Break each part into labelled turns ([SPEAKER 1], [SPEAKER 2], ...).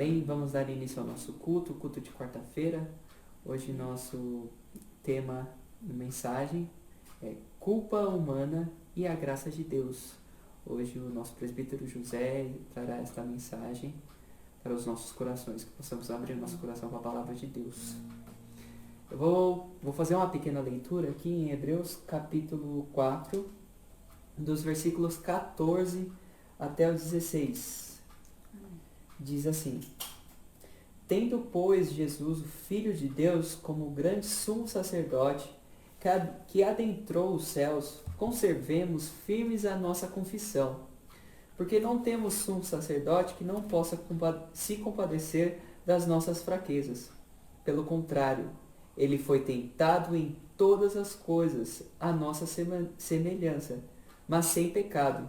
[SPEAKER 1] Bem, vamos dar início ao nosso culto, culto de quarta-feira. Hoje nosso tema de mensagem é culpa humana e a graça de Deus. Hoje o nosso presbítero José trará esta mensagem para os nossos corações, que possamos abrir o nosso coração para a palavra de Deus. Eu vou fazer uma pequena leitura aqui em Hebreus capítulo 4, dos versículos 14 até o 16. Diz assim: Tendo, pois, Jesus, o Filho de Deus, como grande sumo sacerdote, que adentrou os céus, conservemos firmes a nossa confissão. Porque não temos sumo sacerdote que não possa se compadecer das nossas fraquezas. Pelo contrário, ele foi tentado em todas as coisas, à nossa semelhança, mas sem pecado.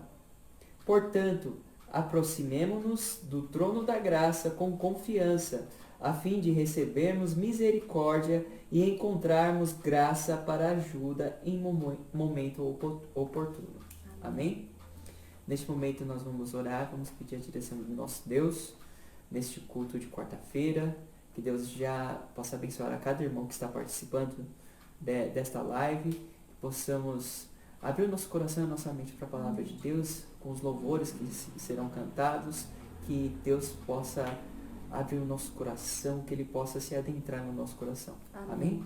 [SPEAKER 1] Portanto, aproximemo-nos do trono da graça com confiança, a fim de recebermos misericórdia e encontrarmos graça para ajuda em momento oportuno. Amém? Neste momento nós vamos orar, vamos pedir a direção do nosso Deus, neste culto de quarta-feira, que Deus já possa abençoar a cada irmão que está participando desta live, que possamos abrir o nosso coração e a nossa mente para a palavra de Deus, com os louvores que serão cantados, que Deus possa abrir o nosso coração, que Ele possa se adentrar no nosso coração. Amém?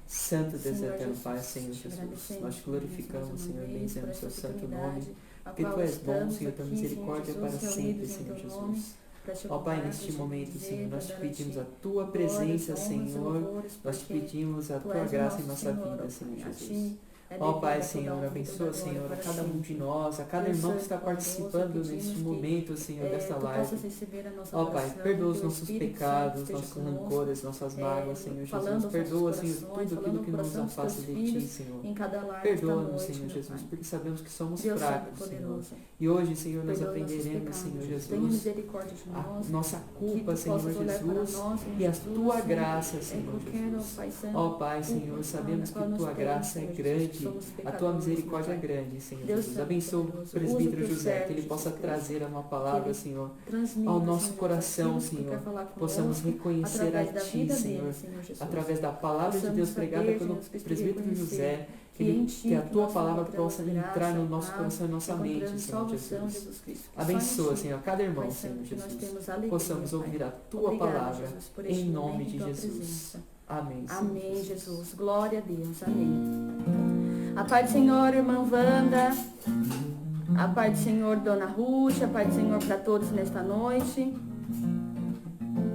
[SPEAKER 1] Santo Deus e eterno Pai, Senhor Jesus, nós te glorificamos, Senhor, bendizemos o seu santo nome, porque Tu és bom, Senhor, tua misericórdia para sempre, Senhor Jesus. Ó Pai, neste momento, Senhor, nós te pedimos a Tua presença, Senhor, nós te pedimos a Tua graça em nossa vida, Senhor Jesus. Ó Pai, Senhor, abençoa, Senhor, a cada um de nós, a cada irmão que está participando neste momento, Senhor, desta live. Ó Pai, perdoa os nossos pecados, nossos rancores, nossas mágoas, Senhor Jesus. Perdoa, Senhor, tudo aquilo que nos afasta de Ti, Senhor. Perdoa-nos, Senhor Jesus, porque sabemos que somos fracos, Senhor. E hoje, Senhor, nós aprenderemos, Senhor Jesus, a nossa culpa, Senhor Jesus, e a Tua graça, Senhor Jesus. Ó Pai, Senhor, sabemos que Tua graça é grande, a Tua misericórdia é grande, Senhor Jesus. Abençoa o presbítero José, que ele possa trazer uma palavra, Senhor, ao nosso coração, Senhor. Possamos reconhecer a Ti, Senhor, através da palavra de Deus pregada pelo presbítero José, que a Tua palavra possa entrar no nosso coração e nossa mente, Senhor Jesus. Abençoa, Senhor, cada irmão, Senhor Jesus. Possamos ouvir a Tua palavra, em nome de Jesus. Amém.
[SPEAKER 2] Amém, Jesus. Glória a Deus. Amém. A paz do Senhor, irmã Wanda. A paz do Senhor, Dona Ruth. A paz do Senhor para todos nesta noite.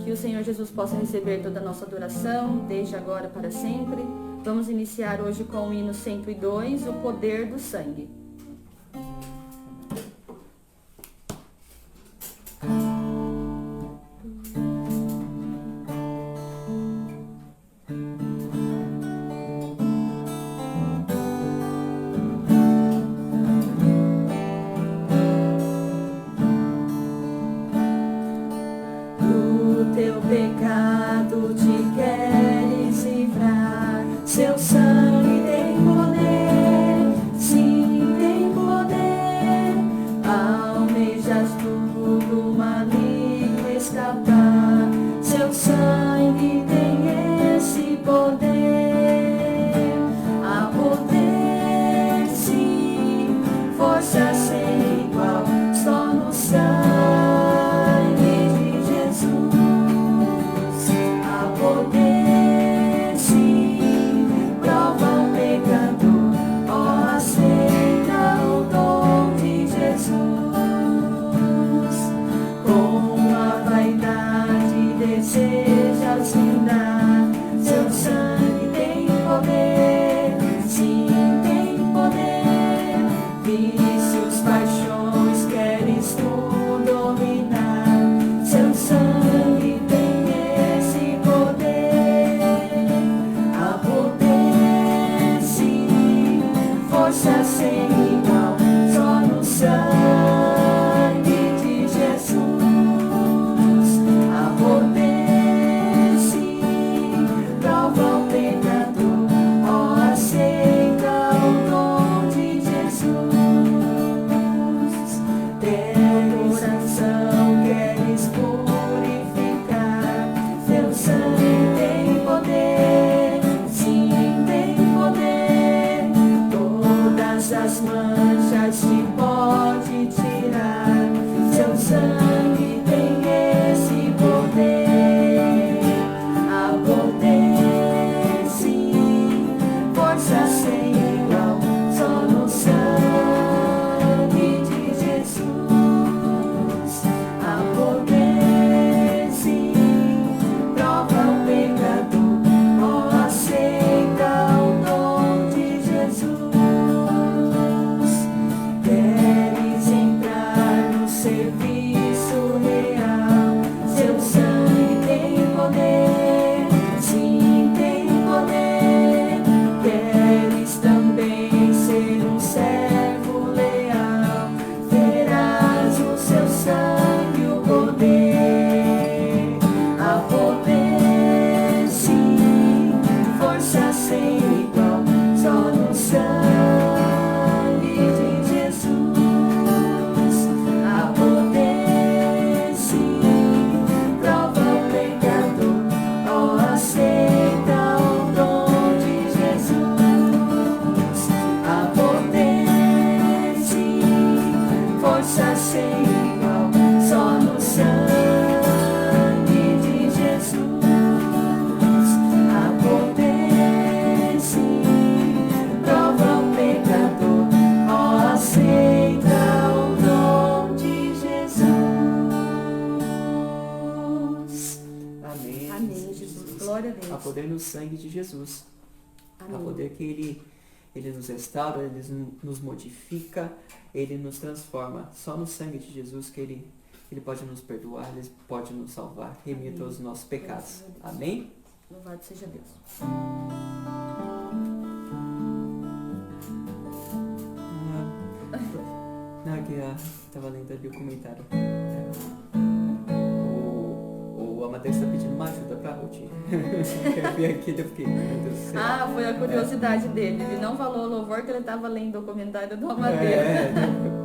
[SPEAKER 2] Que o Senhor Jesus possa receber toda a nossa adoração, desde agora para sempre. Vamos iniciar hoje com o hino 102, o poder do sangue.
[SPEAKER 3] Sim, tem poder,
[SPEAKER 2] manchas se pode tirar. Seu sangue tem esse poder. Há poder, sim, força sem igual, só no sangue de Jesus. Há poder, sim, prova o pecador, ó, aceita o dom de Jesus. Queres entrar no serviço real? Seu sangue tem poder, sim, tem poder. Queres também ser um servo leal? Terás o seu sangue o poder. Há poder, sim, força sem igual, só no sangue de Jesus. Há poder, sim, prova o pecador, ó, aceita o dom de Jesus. Há poder, sim, força sem igual, só no sangue de Jesus. Há poder, sim, prova o pecador, ó, aceita o dom de Jesus.
[SPEAKER 1] Amém.
[SPEAKER 2] Amém, Jesus. Glória a
[SPEAKER 1] Há
[SPEAKER 2] Deus.
[SPEAKER 1] poder no sangue de Jesus. Há
[SPEAKER 2] Amém.
[SPEAKER 1] poder que ele nos restaura, ele nos modifica, ele nos transforma. Só no sangue de Jesus que ele pode nos perdoar, ele pode nos salvar, remir
[SPEAKER 2] Amém.
[SPEAKER 1] todos os nossos pecados.
[SPEAKER 2] Graças a Deus.
[SPEAKER 1] Amém?
[SPEAKER 2] Louvado seja Deus.
[SPEAKER 1] Não, aqui estava lendo ali o comentário. O Amadeus está pedindo uma ajuda pra Ruth. Eu vi aqui, eu fiquei, meu Deus do céu.
[SPEAKER 2] Ah, foi a curiosidade dele. Ele não falou o louvor que ele estava lendo o comentário do Amadeus.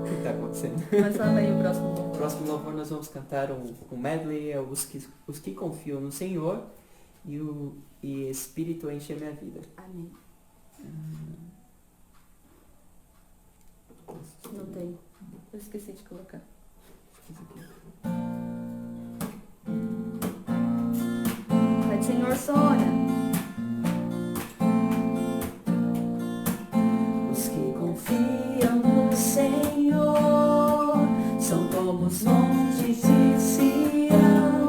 [SPEAKER 1] O que está acontecendo?
[SPEAKER 2] Mas fala aí o próximo louvor.
[SPEAKER 1] Próximo louvor nós vamos cantar um medley, é os que confiam no Senhor e Espírito enche a minha vida.
[SPEAKER 2] Amém. Não tem. Eu esqueci de colocar. Pai do Senhor, Sônia.
[SPEAKER 3] Os que confiam no Senhor são como os montes de Sião,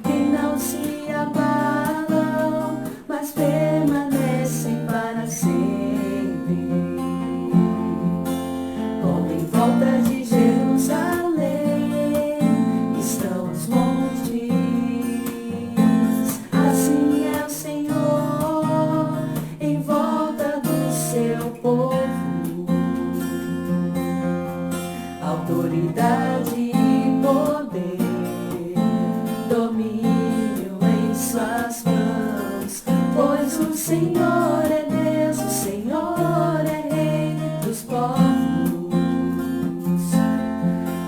[SPEAKER 3] que não se abalam, mas permanecem para sempre. Como em volta de Jerusalém estão os montes, assim é o Senhor em volta do seu povo. Autoridade e poder, domínio em suas mãos, pois o Senhor é Deus, o Senhor é Rei dos povos.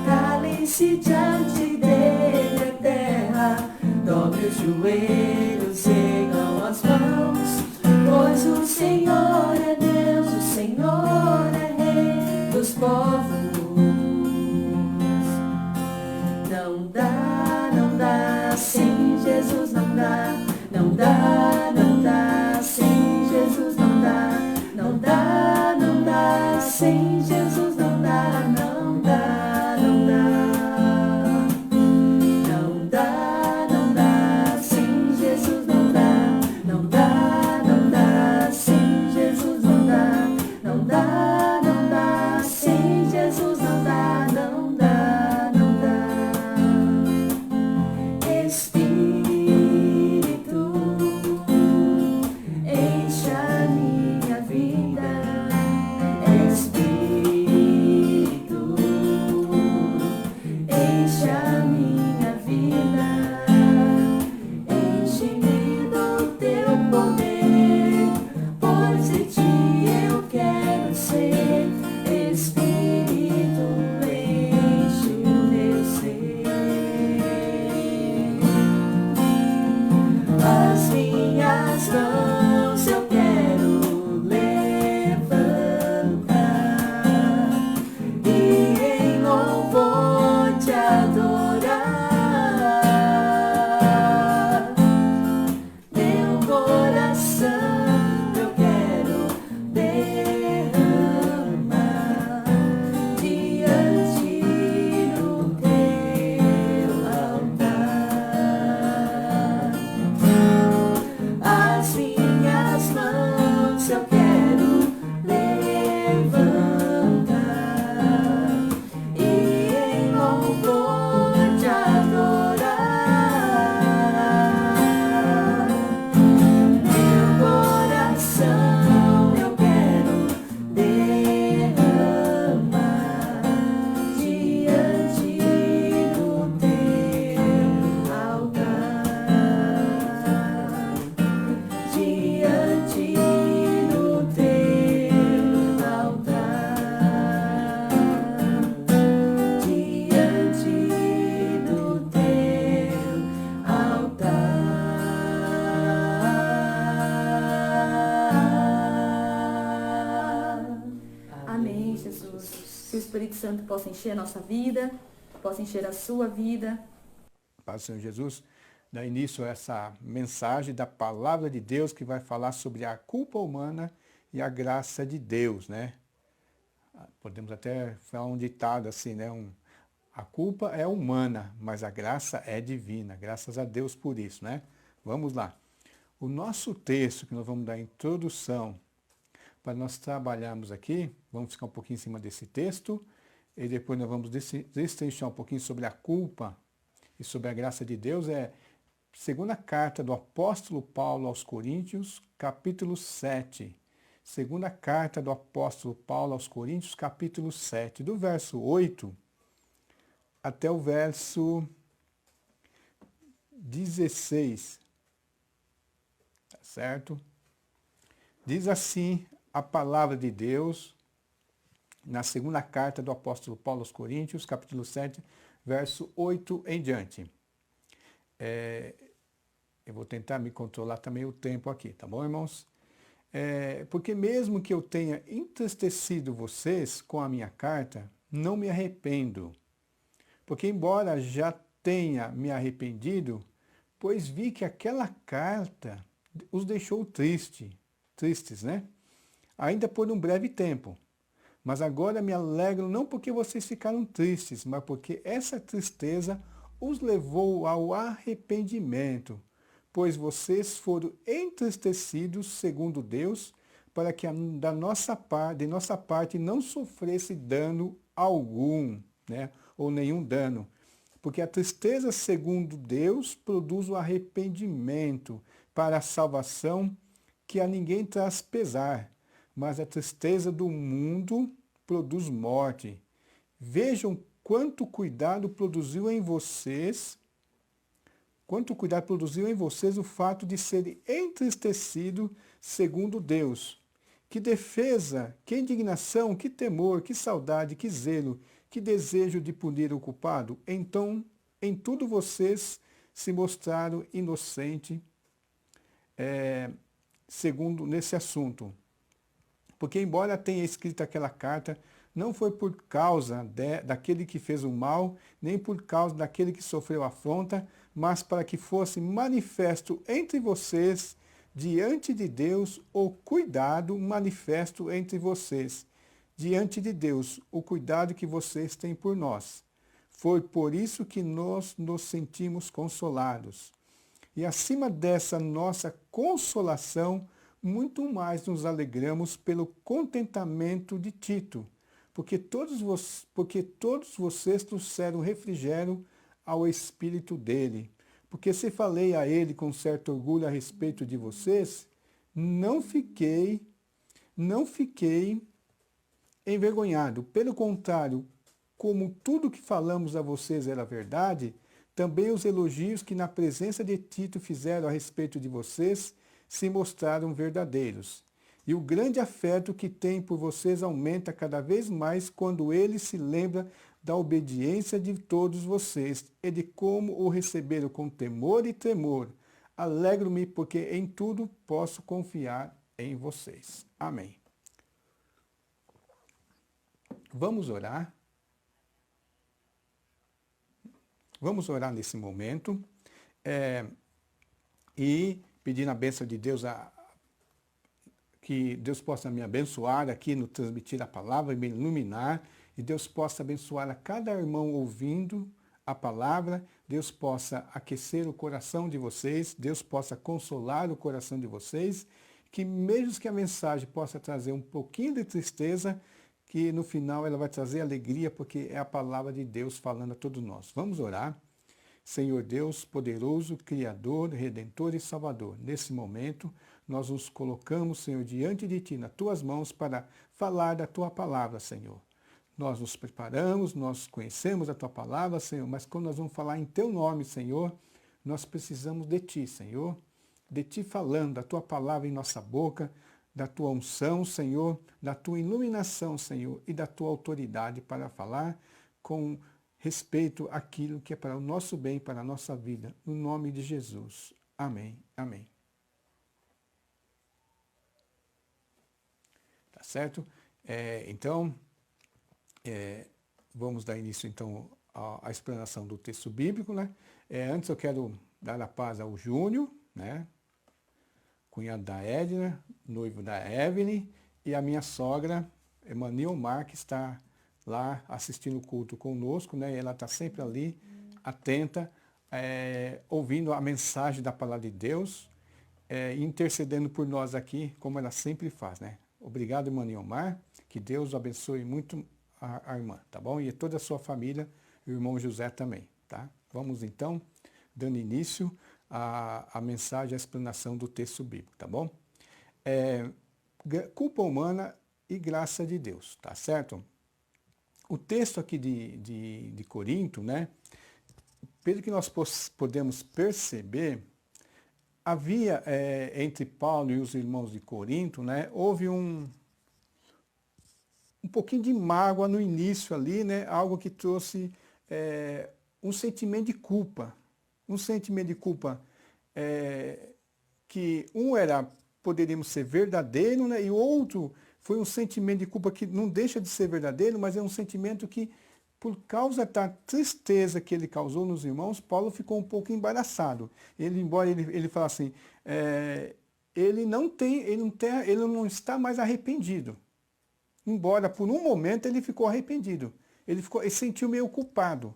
[SPEAKER 3] Calem-se diante dele a terra, dobre os joelhos, ergam as mãos, pois o Senhor é Deus, o Senhor é Rei dos povos. Não dá, não dá, sem Jesus não dá. Não dá, não dá, sem Jesus não dá. Não dá, não dá, sem Jesus não dá. Não dá, não dá. Não dá, não dá, sem Jesus não dá. Não dá, não dá, sem Jesus não dá. Não dá, não dá, sem Jesus não dá.
[SPEAKER 2] Que o Espírito Santo possa encher a nossa vida, possa encher a sua vida.
[SPEAKER 4] Paz do Senhor Jesus, dá início a essa mensagem da palavra de Deus que vai falar sobre a culpa humana e a graça de Deus, né? Podemos até falar um ditado assim, né? A culpa é humana, mas a graça é divina. Graças a Deus por isso, né? Vamos lá. O nosso texto, que nós vamos dar introdução, para nós trabalharmos aqui, vamos ficar um pouquinho em cima desse texto, e depois nós vamos destrinchar um pouquinho sobre a culpa e sobre a graça de Deus, é segunda carta do apóstolo Paulo aos Coríntios, capítulo 7. Segunda carta do apóstolo Paulo aos Coríntios, capítulo 7, do verso 8 até o verso 16. Tá certo? Diz assim a palavra de Deus na segunda carta do apóstolo Paulo aos Coríntios, capítulo 7, verso 8 em diante. Eu vou tentar me controlar também o tempo aqui, tá bom, irmãos? Porque mesmo que eu tenha entristecido vocês com a minha carta, não me arrependo. Porque embora já tenha me arrependido, pois vi que aquela carta os deixou tristes, né? Ainda por um breve tempo. Mas agora me alegro não porque vocês ficaram tristes, mas porque essa tristeza os levou ao arrependimento, pois vocês foram entristecidos segundo Deus, para que de nossa parte não sofresse dano algum, né? Ou nenhum dano. Porque a tristeza segundo Deus produz o arrependimento para a salvação, que a ninguém traz pesar, mas a tristeza do mundo produz morte. Vejam quanto cuidado produziu em vocês o fato de serem entristecidos segundo Deus. Que defesa, que indignação, que temor, que saudade, que zelo, que desejo de punir o culpado. Então, em tudo vocês se mostraram inocentes, segundo nesse assunto. Porque embora tenha escrito aquela carta, não foi por causa daquele que fez o mal, nem por causa daquele que sofreu afronta, mas para que fosse manifesto entre vocês, diante de Deus, o cuidado manifesto entre vocês, diante de Deus, o cuidado que vocês têm por nós. Foi por isso que nós nos sentimos consolados. E acima dessa nossa consolação, muito mais nos alegramos pelo contentamento de Tito, porque todos vocês trouxeram refrigério ao espírito dele. Porque se falei a ele com certo orgulho a respeito de vocês, não fiquei envergonhado. Pelo contrário, como tudo que falamos a vocês era verdade, também os elogios que na presença de Tito fizeram a respeito de vocês se mostraram verdadeiros. E o grande afeto que tem por vocês aumenta cada vez mais quando ele se lembra da obediência de todos vocês e de como o receberam com temor e tremor. Alegro-me porque em tudo posso confiar em vocês. Amém. Vamos orar. Vamos orar nesse momento e pedir a bênção de Deus, que Deus possa me abençoar aqui no transmitir a palavra, me iluminar, e Deus possa abençoar a cada irmão ouvindo a palavra, Deus possa aquecer o coração de vocês, Deus possa consolar o coração de vocês, que mesmo que a mensagem possa trazer um pouquinho de tristeza, que no final ela vai trazer alegria, porque é a palavra de Deus falando a todos nós. Vamos orar. Senhor Deus, poderoso, Criador, Redentor e Salvador, nesse momento nós nos colocamos, Senhor, diante de Ti, nas Tuas mãos, para falar da Tua palavra, Senhor. Nós nos preparamos, nós conhecemos a Tua palavra, Senhor, mas quando nós vamos falar em Teu nome, Senhor, nós precisamos de Ti, Senhor, de Ti falando, da Tua palavra em nossa boca, da Tua unção, Senhor, da Tua iluminação, Senhor, e da Tua autoridade para falar com respeito àquilo que é para o nosso bem, para a nossa vida, no nome de Jesus. Amém. Amém. Tá certo? Então, Vamos dar início, então, à explanação do texto bíblico, né? Antes eu quero dar a paz ao Júnior, né? Cunhado da Edna, noivo da Evelyn, e a minha sogra, Emanuel, que está lá assistindo o culto conosco, né? Ela está sempre ali, atenta, ouvindo a mensagem da palavra de Deus, intercedendo por nós aqui, como ela sempre faz, né? Obrigado, Emanuel, que Deus abençoe muito a irmã, tá bom? E toda a sua família, o irmão José também, tá? Vamos então, dando início à mensagem, à explanação do texto bíblico, tá bom? Culpa humana e graça de Deus, tá certo? O texto aqui de Corinto, né? Pelo que nós podemos perceber, havia entre Paulo e os irmãos de Corinto, né? Houve um pouquinho de mágoa no início ali, né? Algo que trouxe um sentimento de culpa. Um sentimento de culpa que poderíamos ser verdadeiro, né? E o outro foi um sentimento de culpa que não deixa de ser verdadeiro, mas é um sentimento que, por causa da tristeza que ele causou nos irmãos, Paulo ficou um pouco embaraçado. Embora ele fale assim, ele não está mais arrependido. Embora por um momento ele ficou arrependido. Ele se sentiu meio culpado.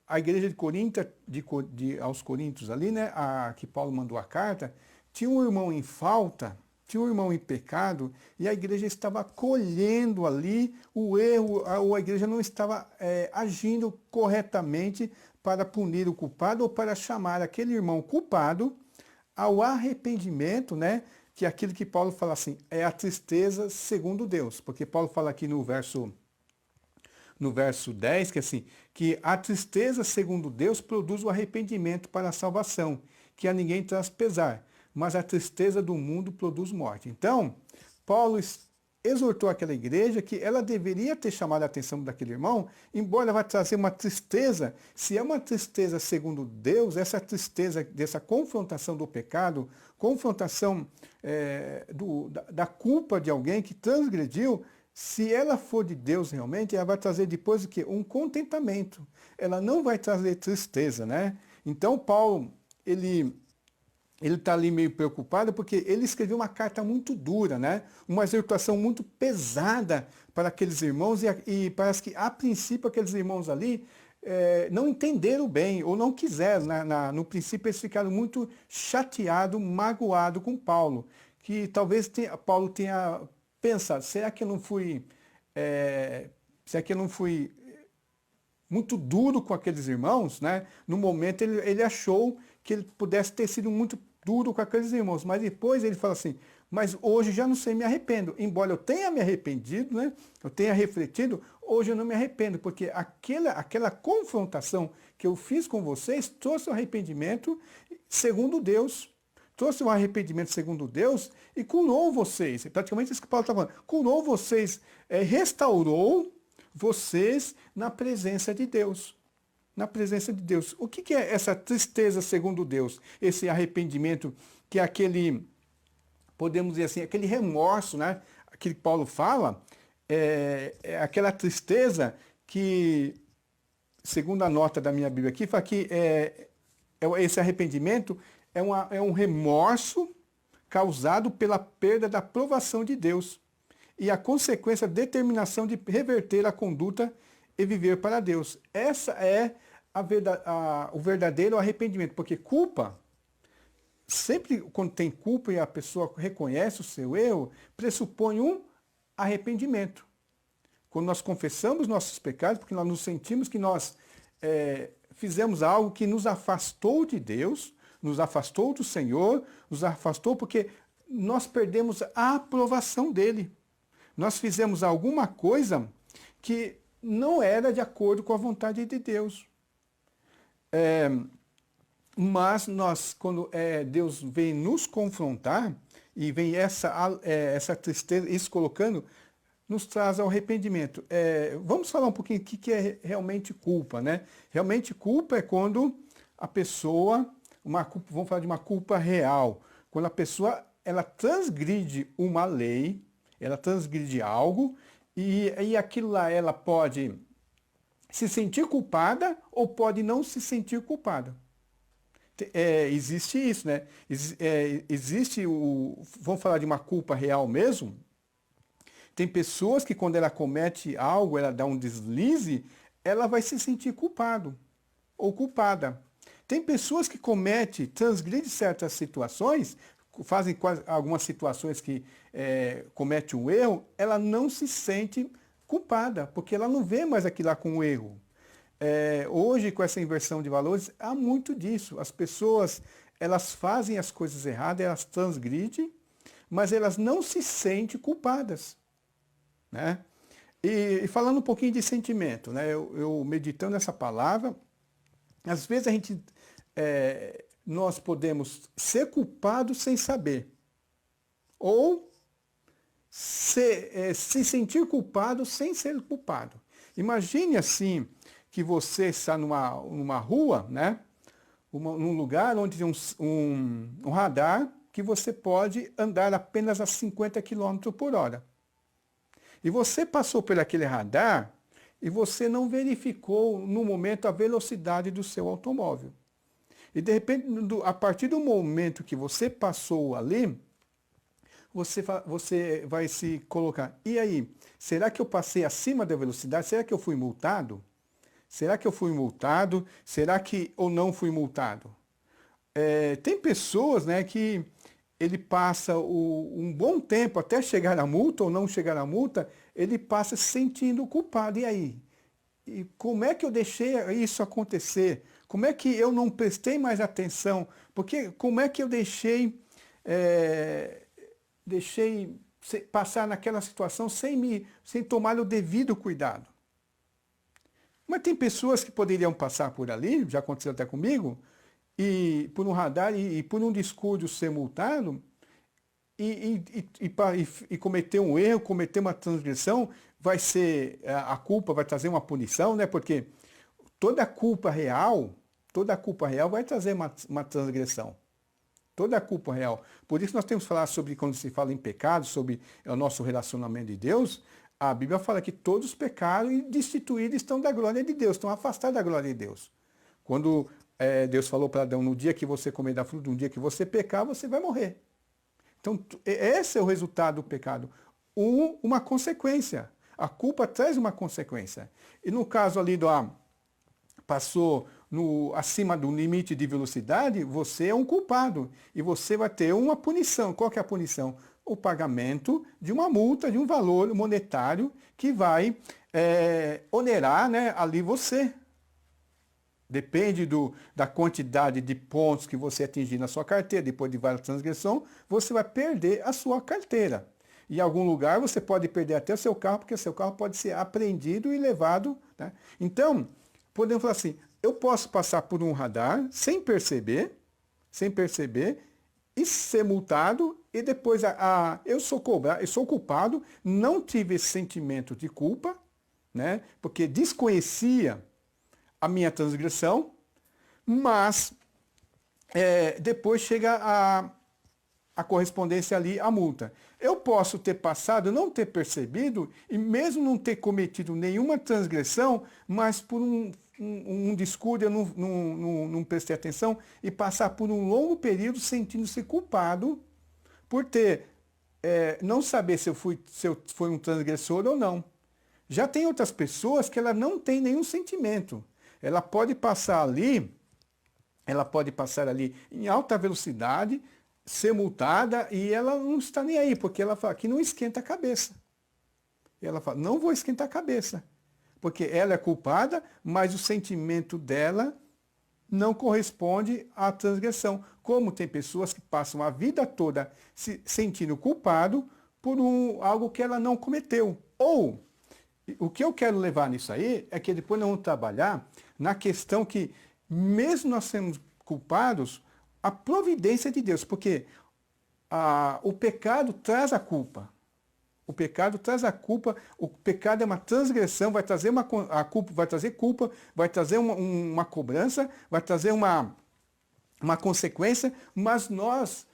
[SPEAKER 4] A igreja de Corinto, aos Coríntios ali, né, que Paulo mandou a carta, tinha um irmão em falta, tinha um irmão em pecado, e a igreja estava colhendo ali o erro, a igreja não estava agindo corretamente para punir o culpado ou para chamar aquele irmão culpado ao arrependimento, né? Que é aquilo que Paulo fala assim, é a tristeza segundo Deus. Porque Paulo fala aqui no verso 10, que assim, que a tristeza segundo Deus produz o arrependimento para a salvação, que a ninguém traz pesar, mas a tristeza do mundo produz morte. Então, Paulo exortou aquela igreja que ela deveria ter chamado a atenção daquele irmão, embora vá trazer uma tristeza, se é uma tristeza segundo Deus, essa tristeza dessa confrontação do pecado, confrontação da culpa de alguém que transgrediu, se ela for de Deus realmente, ela vai trazer depois o quê? Um contentamento. Ela não vai trazer tristeza, né? Então Paulo, ele está ali meio preocupado porque ele escreveu uma carta muito dura, né? Uma exortação muito pesada para aqueles irmãos e parece que, a princípio, aqueles irmãos ali não entenderam bem ou não quiseram. No princípio, eles ficaram muito chateados, magoados com Paulo. Que talvez Paulo tenha pensado, será que eu não fui muito duro com aqueles irmãos, né? No momento ele achou que ele pudesse ter sido muito duro com aqueles irmãos, mas depois ele fala assim, mas hoje já não sei, me arrependo. Embora eu tenha me arrependido, né? Eu tenha refletido, hoje eu não me arrependo, porque aquela confrontação que eu fiz com vocês trouxe um arrependimento segundo Deus. Trouxe um arrependimento segundo Deus e curou vocês. É praticamente isso que Paulo está falando. Curou vocês, restaurou vocês na presença de Deus. Na presença de Deus. O que é essa tristeza segundo Deus? Esse arrependimento que é aquele, podemos dizer assim, aquele remorso, né? Que Paulo fala, é aquela tristeza que, segundo a nota da minha Bíblia aqui, fala que esse arrependimento é um remorso causado pela perda da aprovação de Deus e a consequência da determinação de reverter a conduta e viver para Deus. Essa é o verdadeiro arrependimento, porque culpa, sempre quando tem culpa e a pessoa reconhece o seu erro, pressupõe um arrependimento. Quando nós confessamos nossos pecados, porque nós nos sentimos que nós fizemos algo que nos afastou de Deus, nos afastou do Senhor, nos afastou porque nós perdemos a aprovação dele. Nós fizemos alguma coisa que não era de acordo com a vontade de Deus. Mas quando Deus vem nos confrontar, e vem essa tristeza, isso colocando, nos traz ao arrependimento. Vamos falar um pouquinho o que é realmente culpa, né? Realmente culpa é quando a pessoa, vamos falar de uma culpa real, quando a pessoa ela transgride uma lei, ela transgride algo E aquilo lá, ela pode se sentir culpada ou pode não se sentir culpada. Existe isso, né? Existe vamos falar de uma culpa real mesmo. Tem pessoas que quando ela comete algo, ela dá um deslize, ela vai se sentir culpado ou culpada. Tem pessoas que transgridem certas situações, fazem algumas situações que comete um erro, ela não se sente culpada, porque ela não vê mais aquilo lá como um erro. Hoje, com essa inversão de valores, há muito disso. As pessoas, elas fazem as coisas erradas, elas transgridem, mas elas não se sentem culpadas, né? E falando um pouquinho de sentimento, né? Eu meditando essa palavra, às vezes nós podemos ser culpados sem saber, ou se sentir culpado sem ser culpado. Imagine assim, que você está numa rua, né? Num lugar onde tem um radar que você pode andar apenas a 50 km por hora. E você passou por aquele radar e você não verificou no momento a velocidade do seu automóvel. E de repente, a partir do momento que você passou ali, você vai se colocar, e aí, será que eu passei acima da velocidade? Será que eu fui multado? Será que eu fui multado? Será que eu não fui multado? Tem pessoas, né, que ele passa um bom tempo até chegar à multa ou não chegar à multa, ele passa se sentindo culpado. E aí? E como é que eu deixei isso acontecer? Como é que eu não prestei mais atenção? Porque como é que eu deixei passar naquela situação sem tomar o devido cuidado? Mas tem pessoas que poderiam passar por ali, já aconteceu até comigo, e por um radar e por um descuido ser multado e cometer um erro, cometer uma transgressão, a culpa vai trazer uma punição, né? Porque toda culpa real vai trazer uma transgressão. Toda a culpa real. Por isso nós temos que falar sobre, quando se fala em pecado, sobre o nosso relacionamento de Deus, a Bíblia fala que todos pecaram e destituídos estão da glória de Deus, estão afastados da glória de Deus. Quando Deus falou para Adão, no dia que você comer da fruta, no dia que você pecar, você vai morrer. Então, esse é o resultado do pecado. Uma consequência. A culpa traz uma consequência. E no caso ali passou acima do limite de velocidade, você é um culpado. E você vai ter uma punição. Qual que é a punição? O pagamento de uma multa, de um valor monetário que vai onerar, né, ali você. Depende da quantidade de pontos que você atingir na sua carteira, depois de várias transgressões, você vai perder a sua carteira. Em algum lugar você pode perder até o seu carro, porque o seu carro pode ser apreendido e levado. Né? Então, podemos falar assim, eu posso passar por um radar sem perceber, e ser multado, e depois eu sou culpado, não tive esse sentimento de culpa, né? Porque desconhecia a minha transgressão, mas depois chega a correspondência ali, a multa. Eu posso ter passado, não ter percebido, e mesmo não ter cometido nenhuma transgressão, mas por um descuido, eu não prestei atenção, e passar por um longo período sentindo-se culpado por não saber se eu fui um transgressor ou não. Já tem outras pessoas que ela não tem nenhum sentimento. Ela pode passar ali em alta velocidade, ser multada, e ela não está nem aí, porque ela fala que não esquenta a cabeça. E ela fala, não vou esquentar a cabeça. Porque ela é culpada, mas o sentimento dela não corresponde à transgressão. Como tem pessoas que passam a vida toda se sentindo culpado por algo que ela não cometeu. Ou, o que eu quero levar nisso aí é que depois nós vamos trabalhar na questão que, mesmo nós sendo culpados, a providência de Deus, porque o pecado traz a culpa. O pecado traz a culpa, o pecado é uma transgressão, vai trazer a culpa, vai trazer culpa, vai trazer uma cobrança, vai trazer uma consequência, mas nós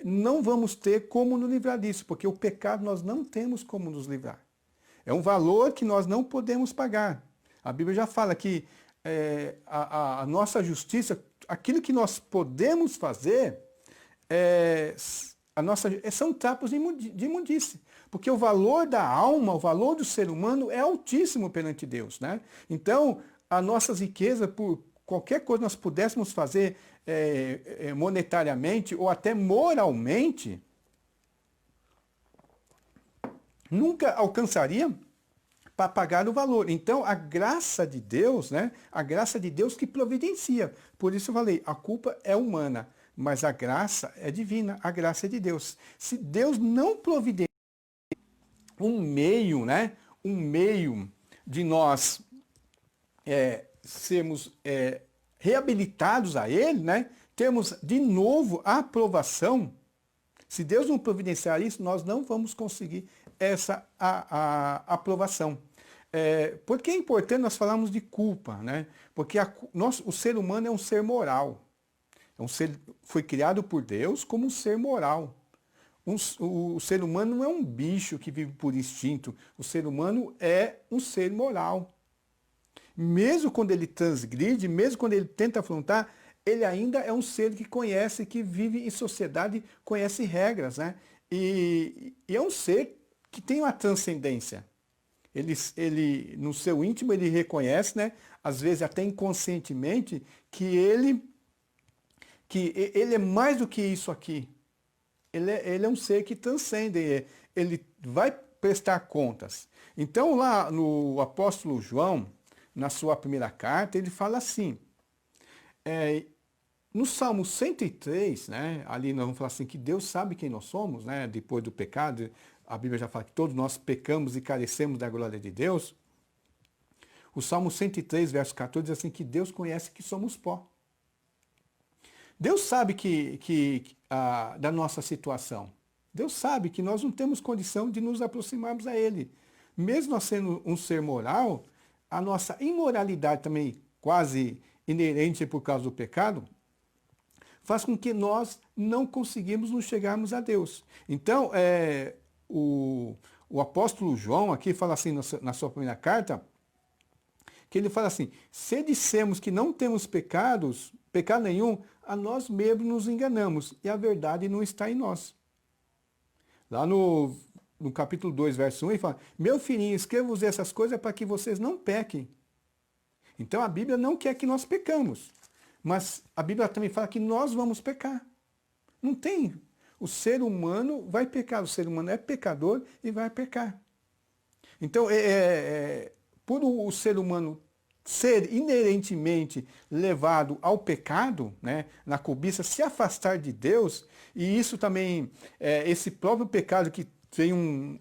[SPEAKER 4] não vamos ter como nos livrar disso, porque o pecado nós não temos como nos livrar. É um valor que nós não podemos pagar. A Bíblia já fala que a nossa justiça, aquilo que nós podemos fazer, são trapos de imundície. Porque o valor da alma, o valor do ser humano é altíssimo perante Deus, né? Então, as nossas riquezas, por qualquer coisa que nós pudéssemos fazer monetariamente ou até moralmente, nunca alcançaria para pagar o valor. Então, a graça de Deus, né? A graça de Deus que providencia. Por isso eu falei, a culpa é humana, mas a graça é divina, a graça é de Deus. Se Deus não providencia um meio, né? Um meio de nós sermos reabilitados a Ele, né? Termos de novo a aprovação. Se Deus não providenciar isso, nós não vamos conseguir essa aprovação. Por que é importante nós falarmos de culpa, né? Porque o ser humano é um ser moral. Foi criado por Deus como um ser moral. O ser humano não é um bicho que vive por instinto. O ser humano é um ser moral. Mesmo quando ele transgride, mesmo quando ele tenta afrontar, ele ainda é um ser que conhece, que vive em sociedade, conhece regras, né? E é um ser que tem uma transcendência. Ele, no seu íntimo, ele reconhece, né? Às vezes até inconscientemente, que ele é mais do que isso aqui. Ele é um ser que transcende, ele vai prestar contas. Então, lá no apóstolo João, na sua primeira carta, ele fala assim, no Salmo 103, né, ali nós vamos falar assim, que Deus sabe quem nós somos, né, depois do pecado, a Bíblia já fala que todos nós pecamos e carecemos da glória de Deus. O Salmo 103, verso 14, diz assim, que Deus conhece que somos pó. Deus sabe da nossa situação. Deus sabe que nós não temos condição de nos aproximarmos a Ele. Mesmo nós sendo um ser moral, a nossa imoralidade também quase inerente por causa do pecado, faz com que nós não conseguimos nos chegarmos a Deus. Então, o apóstolo João aqui fala assim na sua primeira carta, que ele fala assim, se dissemos que não temos pecado nenhum, a nós mesmos nos enganamos, e a verdade não está em nós. Lá no capítulo 2, verso 1, ele fala, meu filhinho, escrevo-vos essas coisas para que vocês não pequem. Então a Bíblia não quer que nós pecamos, mas a Bíblia também fala que nós vamos pecar. Não tem. O ser humano vai pecar, o ser humano é pecador e vai pecar. Então, por o ser humano ser inerentemente levado ao pecado, né, na cobiça, se afastar de Deus, e isso também, esse próprio pecado que tem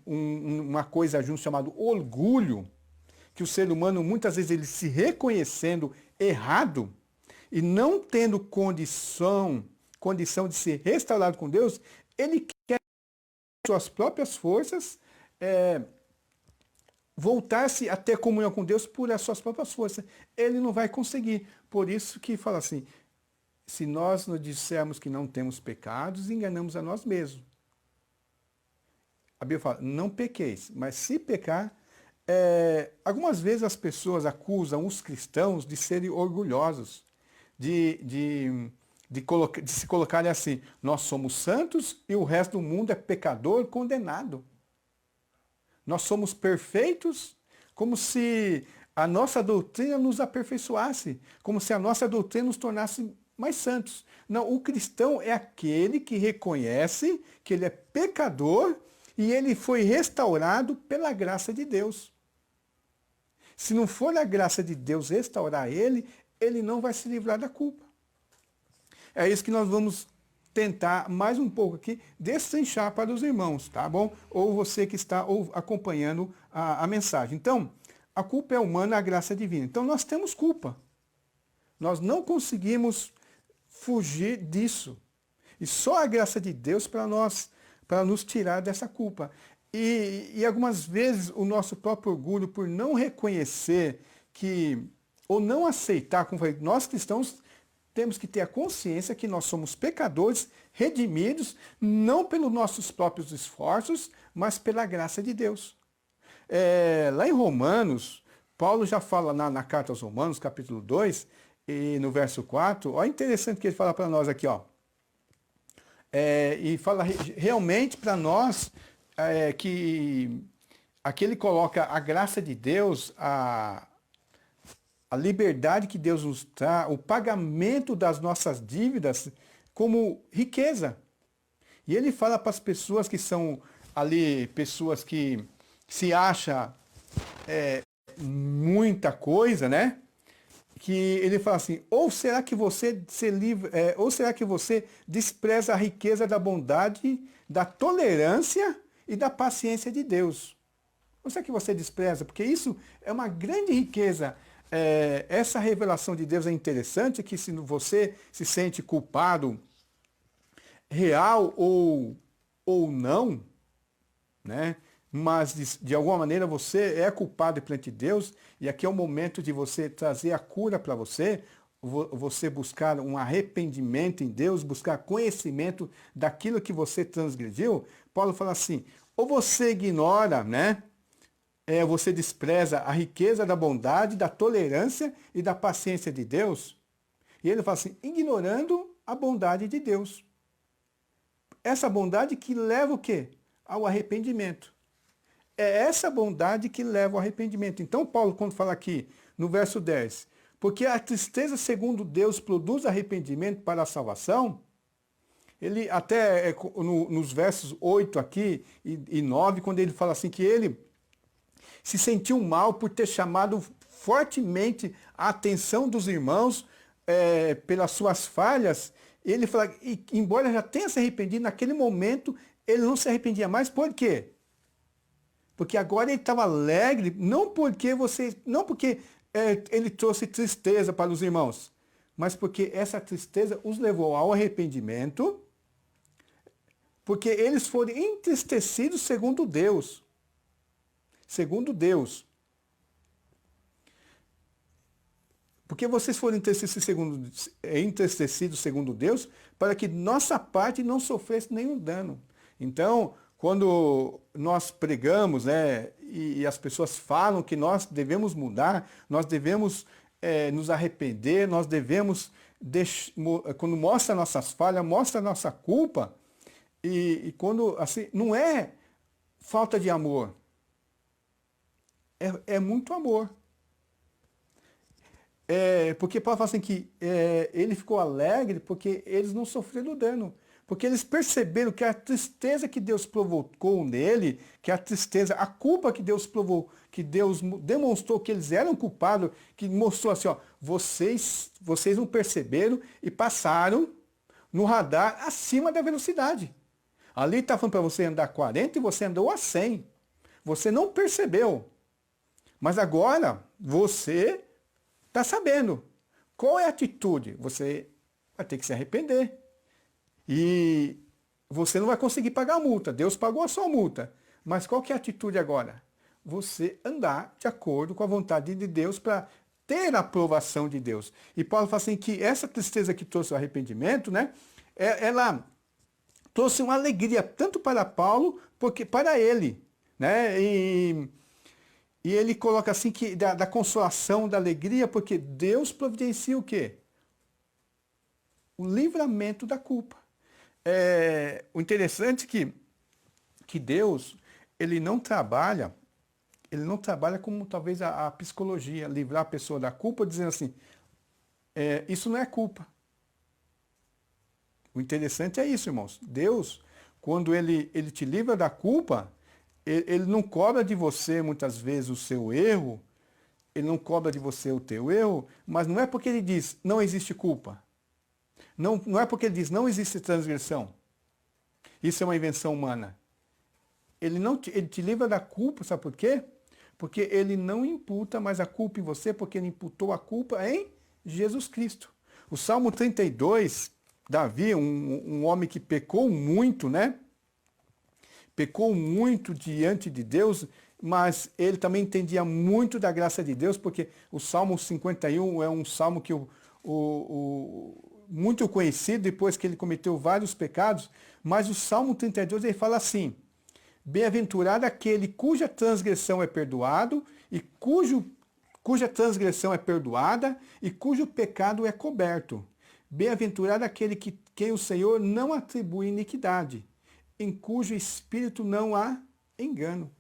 [SPEAKER 4] uma coisa junto chamado orgulho, que o ser humano muitas vezes ele se reconhecendo errado e não tendo condição de ser restaurado com Deus, ele quer suas próprias forças voltar-se a ter comunhão com Deus por as suas próprias forças. Ele não vai conseguir. Por isso que fala assim, se nós nos dissermos que não temos pecados, enganamos a nós mesmos. A Bíblia fala, não pequeis, mas se pecar, algumas vezes as pessoas acusam os cristãos de serem orgulhosos, de se colocarem assim, nós somos santos e o resto do mundo é pecador condenado. Nós somos perfeitos, como se a nossa doutrina nos aperfeiçoasse, como se a nossa doutrina nos tornasse mais santos. Não, o cristão é aquele que reconhece que ele é pecador e ele foi restaurado pela graça de Deus. Se não for a graça de Deus restaurar ele, ele não vai se livrar da culpa. É isso que nós vamos tentar mais um pouco aqui destrinchar para os irmãos, tá bom? Ou você que está acompanhando a mensagem. Então, a culpa é humana, a graça é divina. Então, nós temos culpa. Nós não conseguimos fugir disso. E só a graça de Deus para nos tirar dessa culpa. E algumas vezes o nosso próprio orgulho por não reconhecer ou não aceitar, como falei, nós cristãos temos que ter a consciência que nós somos pecadores, redimidos, não pelos nossos próprios esforços, mas pela graça de Deus. Lá em Romanos, Paulo já fala na carta aos Romanos, capítulo 2, e no verso 4, olha interessante que ele fala para nós aqui, ó. E fala realmente para nós que aqui ele coloca a graça de Deus, a liberdade que Deus nos dá, o pagamento das nossas dívidas como riqueza. E ele fala para as pessoas que são ali, pessoas que se acham muita coisa, né? Que ele fala assim, ou será que você se livra, ou será que você despreza a riqueza da bondade, da tolerância e da paciência de Deus? Ou será que você despreza? Porque isso é uma grande riqueza. Essa revelação de Deus é interessante, que se você se sente culpado, real ou não, né? Mas de alguma maneira você é culpado perante Deus, e aqui é o momento de você trazer a cura para você, você buscar um arrependimento em Deus, buscar conhecimento daquilo que você transgrediu. Paulo fala assim, ou você ignora, né? Você despreza a riqueza da bondade, da tolerância e da paciência de Deus. E ele fala assim, ignorando a bondade de Deus. Essa bondade que leva o quê? Ao arrependimento. É essa bondade que leva ao arrependimento. Então Paulo, quando fala aqui, no verso 10, porque a tristeza segundo Deus produz arrependimento para a salvação, ele até nos versos 8 aqui e 9, quando ele fala assim que ele se sentiu mal por ter chamado fortemente a atenção dos irmãos pelas suas falhas, ele fala, embora já tenha se arrependido, naquele momento ele não se arrependia mais. Por quê? Porque agora ele estava alegre, não porque ele trouxe tristeza para os irmãos, mas porque essa tristeza os levou ao arrependimento, porque eles foram entristecidos segundo Deus. Segundo Deus. Porque vocês foram entristecidos segundo Deus, para que nossa parte não sofresse nenhum dano. Então, quando nós pregamos, né, e as pessoas falam que nós devemos mudar, nós devemos nos arrepender, nós devemos, quando mostra nossas falhas, mostra a nossa culpa, e quando, assim, não é falta de amor, é muito amor. Porque Paulo fala assim que ele ficou alegre porque eles não sofreram dano. Porque eles perceberam que a tristeza que Deus provocou nele, que a tristeza, a culpa que Deus provou, que Deus demonstrou que eles eram culpados, que mostrou assim, ó, vocês não perceberam e passaram no radar acima da velocidade. Ali está falando para você andar 40 e você andou a 100. Você não percebeu. Mas agora você está sabendo. Qual é a atitude? Você vai ter que se arrepender. E você não vai conseguir pagar a multa. Deus pagou a sua multa. Mas qual que é a atitude agora? Você andar de acordo com a vontade de Deus para ter a aprovação de Deus. E Paulo fala assim que essa tristeza que trouxe o arrependimento, né? Ela trouxe uma alegria tanto para Paulo, porque para ele, né? E ele coloca assim que da consolação, da alegria, porque Deus providencia o quê? O livramento da culpa. O interessante é que Deus, ele não trabalha como talvez a psicologia, livrar a pessoa da culpa, dizendo assim, isso não é culpa. O interessante é isso, irmãos. Deus, quando ele te livra da culpa, ele não cobra de você, muitas vezes, o seu erro, ele não cobra de você o teu erro, mas não é porque ele diz, não existe culpa. Não é porque ele diz, não existe transgressão. Isso é uma invenção humana. Ele te livra da culpa, sabe por quê? Porque ele não imputa mais a culpa em você, porque ele imputou a culpa em Jesus Cristo. O Salmo 32, Davi, um homem que pecou muito, né? Pecou muito diante de Deus, mas ele também entendia muito da graça de Deus, porque o Salmo 51 é um salmo que muito conhecido depois que ele cometeu vários pecados, mas o Salmo 32 ele fala assim, Bem-aventurado aquele cuja transgressão é perdoado e cuja transgressão é perdoada e cujo pecado é coberto. Bem-aventurado aquele quem o Senhor não atribui iniquidade, em cujo espírito não há engano.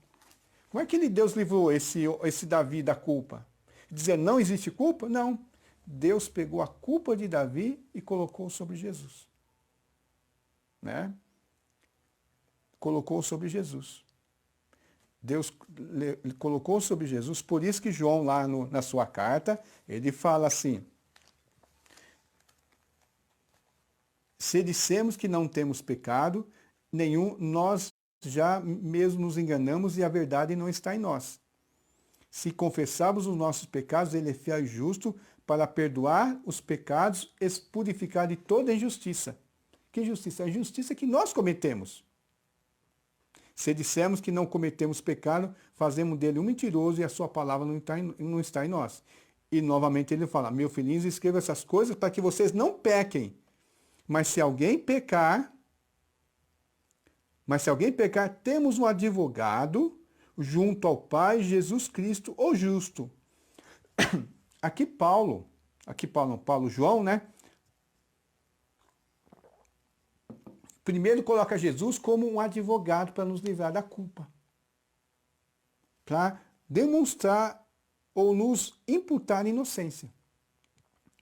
[SPEAKER 4] Como é que Deus livrou esse Davi da culpa? Dizer não existe culpa? Não. Deus pegou a culpa de Davi e colocou sobre Jesus. Né? Colocou sobre Jesus. Deus colocou sobre Jesus, por isso que João, lá na sua carta, ele fala assim: se dissemos que não temos pecado nenhum, nós já mesmo nos enganamos e a verdade não está em nós. Se confessarmos os nossos pecados, ele é fiel e justo para perdoar os pecados e purificar de toda injustiça. Que injustiça? A injustiça que nós cometemos. Se dissermos que não cometemos pecado, fazemos dele um mentiroso e a sua palavra não está em nós. E novamente ele fala: meu filhinho, escreva essas coisas para que vocês não pequem. Mas se alguém pecar, temos um advogado junto ao Pai, Jesus Cristo, o justo. João, né? Primeiro coloca Jesus como um advogado para nos livrar da culpa. Para demonstrar ou nos imputar inocência.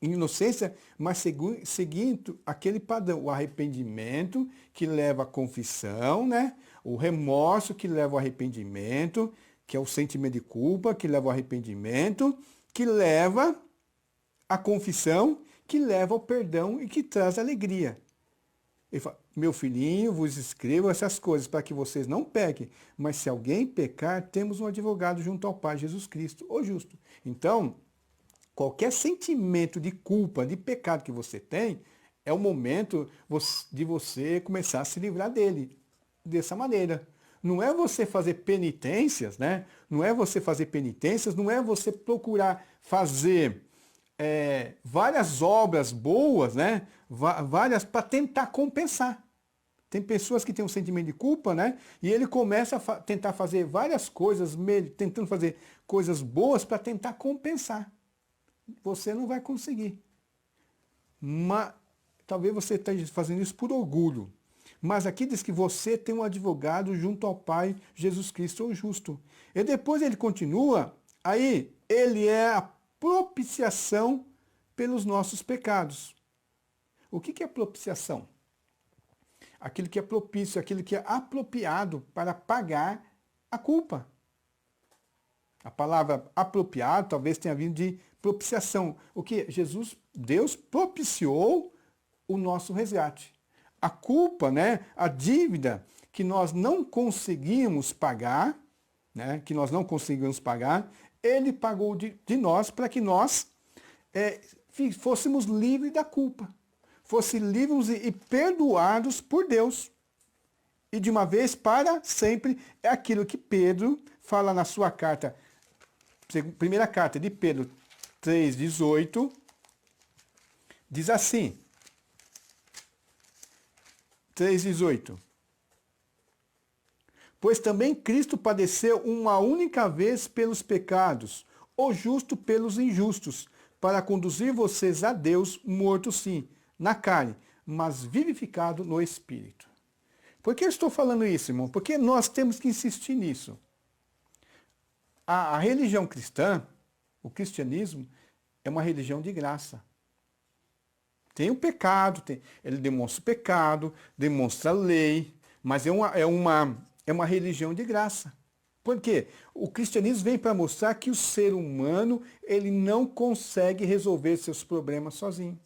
[SPEAKER 4] Inocência, mas seguindo aquele padrão, o arrependimento que leva à confissão, né? O remorso que leva ao arrependimento, que é o sentimento de culpa, que leva ao arrependimento, que leva à confissão, que leva ao perdão e que traz alegria. Ele fala: meu filhinho, vos escrevo essas coisas para que vocês não pequem, mas se alguém pecar, temos um advogado junto ao Pai, Jesus Cristo, o justo. Então, qualquer sentimento de culpa, de pecado que você tem, é o momento de você começar a se livrar dele, dessa maneira. Não é você fazer penitências, né? Não é você procurar fazer várias obras boas, né? Várias para tentar compensar. Tem pessoas que têm um sentimento de culpa, né? E ele começa a tentar fazer várias coisas, tentando fazer coisas boas para tentar compensar. Você não vai conseguir. Mas talvez você esteja fazendo isso por orgulho. Mas aqui diz que você tem um advogado junto ao Pai, Jesus Cristo, o justo. E depois ele continua, aí ele é a propiciação pelos nossos pecados. O que é propiciação? Aquilo que é propício, aquilo que é apropriado para pagar a culpa. A palavra apropriado talvez tenha vindo de propiciação. O que? Deus propiciou o nosso resgate. A culpa, né, a dívida que nós não conseguimos pagar, né, ele pagou de nós para que nós fôssemos livres da culpa. Fossemos livres e perdoados por Deus. E de uma vez para sempre, é aquilo que Pedro fala na sua carta, primeira carta de Pedro 3,18, diz assim, 3,18. Pois também Cristo padeceu uma única vez pelos pecados, o justo pelos injustos, para conduzir vocês a Deus, morto sim, na carne, mas vivificado no Espírito. Por que eu estou falando isso, irmão? Porque nós temos que insistir nisso. A religião cristã, o cristianismo, é uma religião de graça. Tem o pecado, ele demonstra o pecado, demonstra a lei, mas é uma religião de graça. Por quê? O cristianismo vem para mostrar que o ser humano ele não consegue resolver seus problemas sozinho.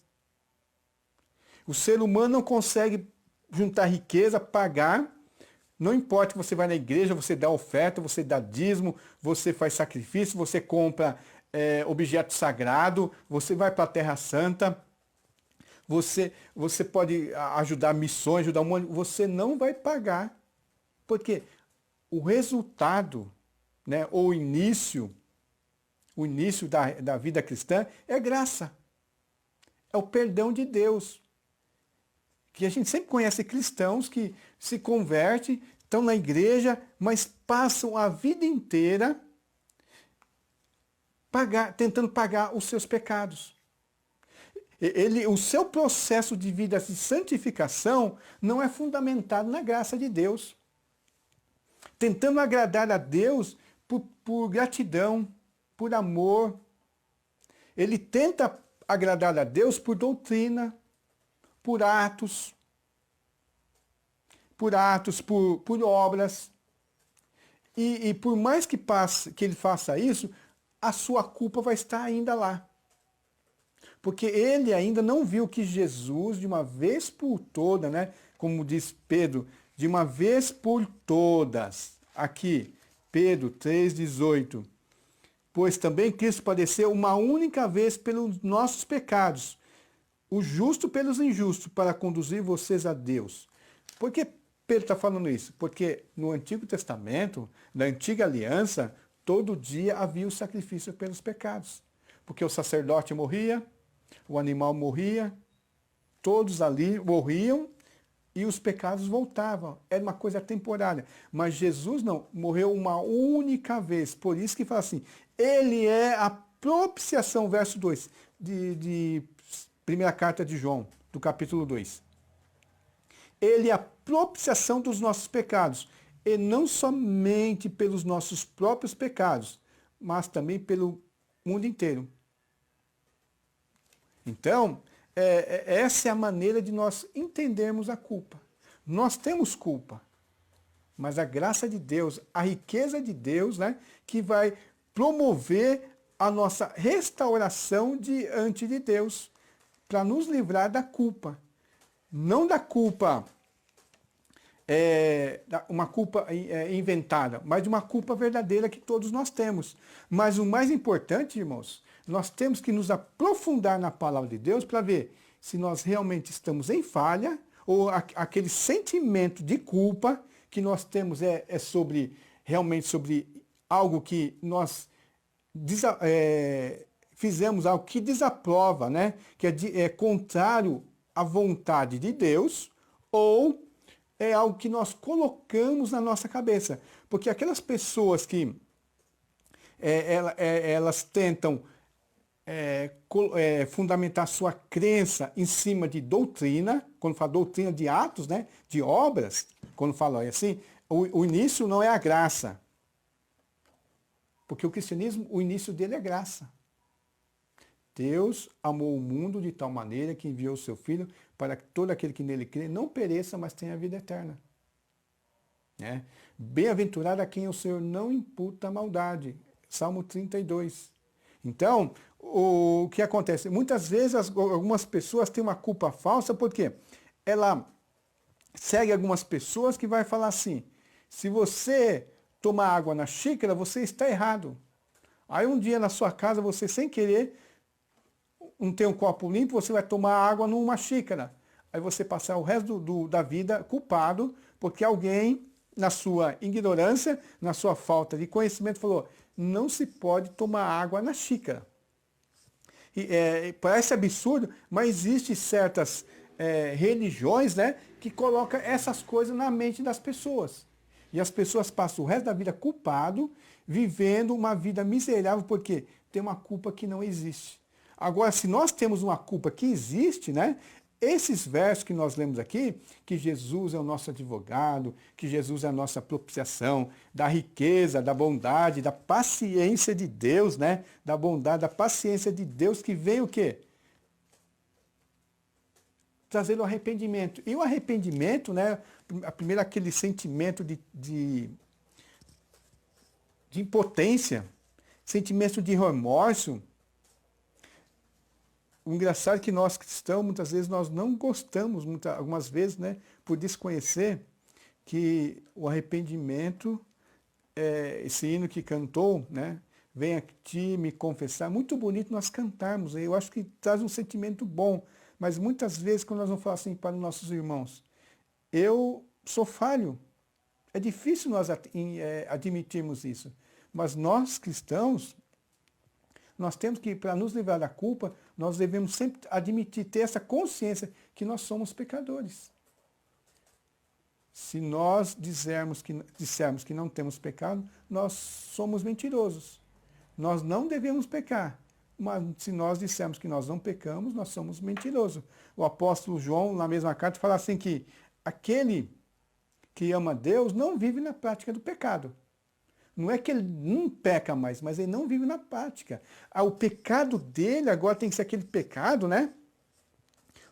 [SPEAKER 4] O ser humano não consegue juntar riqueza, pagar. Não importa que você vai na igreja, você dá oferta, você dá dízimo, você faz sacrifício, você compra objeto sagrado, você vai para a Terra Santa, você pode ajudar missões, ajudar um monte, você não vai pagar. Porque o resultado, né, ou o início da vida cristã é graça. É o perdão de Deus. Que a gente sempre conhece cristãos que se convertem, estão na igreja, mas passam a vida inteira tentando pagar os seus pecados. O seu processo de vida de santificação não é fundamentado na graça de Deus. Tentando agradar a Deus por gratidão, por amor. Ele tenta agradar a Deus por doutrina, por atos, por obras. E por mais que ele faça isso, a sua culpa vai estar ainda lá. Porque ele ainda não viu que Jesus, de uma vez por toda, né, como diz Pedro, de uma vez por todas, aqui, Pedro 3,18, pois também Cristo padeceu uma única vez pelos nossos pecados, o justo pelos injustos, para conduzir vocês a Deus. Por que Pedro está falando isso? Porque no Antigo Testamento, na Antiga Aliança, todo dia havia o sacrifício pelos pecados. Porque o sacerdote morria, o animal morria, todos ali morriam e os pecados voltavam. Era uma coisa temporária. Mas Jesus não, morreu uma única vez. Por isso que fala assim, ele é a propiciação, verso 2, de primeira carta de João, do capítulo 2. Ele é a propiciação dos nossos pecados. E não somente pelos nossos próprios pecados, mas também pelo mundo inteiro. Então, essa é a maneira de nós entendermos a culpa. Nós temos culpa, mas a graça de Deus, a riqueza de Deus, né, que vai promover a nossa restauração diante de Deus, para nos livrar da culpa. Não da culpa, uma culpa inventada, mas de uma culpa verdadeira que todos nós temos. Mas o mais importante, irmãos, nós temos que nos aprofundar na palavra de Deus para ver se nós realmente estamos em falha ou aquele sentimento de culpa que nós temos realmente sobre algo que nós fizemos, algo que desaprova, né? Que é contrário à vontade de Deus, ou é algo que nós colocamos na nossa cabeça. Porque aquelas pessoas que elas tentam fundamentar sua crença em cima de doutrina, quando fala doutrina de atos, né, de obras, quando fala assim, o início não é a graça. Porque o cristianismo, o início dele é graça. Deus amou o mundo de tal maneira que enviou o seu Filho para que todo aquele que nele crê não pereça, mas tenha a vida eterna. Bem-aventurado a quem o Senhor não imputa maldade. Salmo 32. Então, o que acontece? Muitas vezes algumas pessoas têm uma culpa falsa, porque ela segue algumas pessoas que vai falar assim, se você tomar água na xícara, você está errado. Aí um dia na sua casa, você sem querer, não tem um copo limpo, você vai tomar água numa xícara. Aí você passar o resto da vida culpado, porque alguém, na sua ignorância, na sua falta de conhecimento, falou, não se pode tomar água na xícara. Parece absurdo, mas existem certas religiões, né, que colocam essas coisas na mente das pessoas. E as pessoas passam o resto da vida culpado, vivendo uma vida miserável, porque tem uma culpa que não existe. Agora, se nós temos uma culpa que existe, né, esses versos que nós lemos aqui, que Jesus é o nosso advogado, que Jesus é a nossa propiciação, da riqueza, da bondade, da paciência de Deus, né? Da bondade, da paciência de Deus, que vem o quê? Trazer o arrependimento. E o arrependimento, né? Primeiro aquele sentimento de impotência, sentimento de remorso. O engraçado é que nós cristãos, muitas vezes, nós não gostamos, algumas vezes, né, por desconhecer que o arrependimento, esse hino que cantou, né, venha a ti me confessar, muito bonito nós cantarmos, eu acho que traz um sentimento bom, mas muitas vezes quando nós vamos falar assim para os nossos irmãos, eu sou falho, é difícil nós admitirmos isso, mas nós cristãos, nós temos que, para nos livrar da culpa, nós devemos sempre admitir, ter essa consciência que nós somos pecadores. Se nós dissermos que não temos pecado, nós somos mentirosos. Nós não devemos pecar. Mas se nós dissermos que nós não pecamos, nós somos mentirosos. O apóstolo João, na mesma carta, fala assim que aquele que ama Deus não vive na prática do pecado. Não é que ele não peca mais, mas ele não vive na prática. O pecado dele agora tem que ser aquele pecado, né?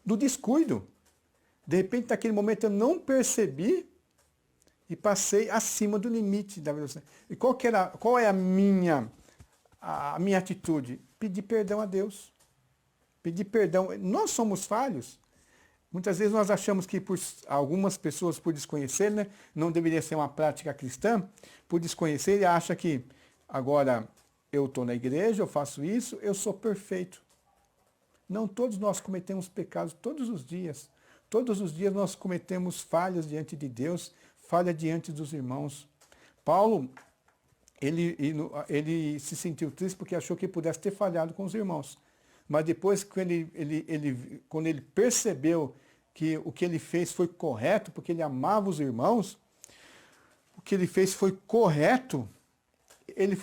[SPEAKER 4] Do descuido. De repente, naquele momento, eu não percebi e passei acima do limite da velocidade. E qual é a minha atitude? Pedir perdão a Deus. Pedir perdão. Nós somos falhos. Muitas vezes nós achamos que algumas pessoas, por desconhecer, né, não deveria ser uma prática cristã, por desconhecer, ele acha que agora eu estou na igreja, eu faço isso, eu sou perfeito. Não, todos nós cometemos pecados todos os dias. Todos os dias nós cometemos falhas diante de Deus, falha diante dos irmãos. Paulo, ele se sentiu triste porque achou que pudesse ter falhado com os irmãos. Mas depois, quando ele percebeu que o que ele fez foi correto, porque ele amava os irmãos, o que ele fez foi correto, ele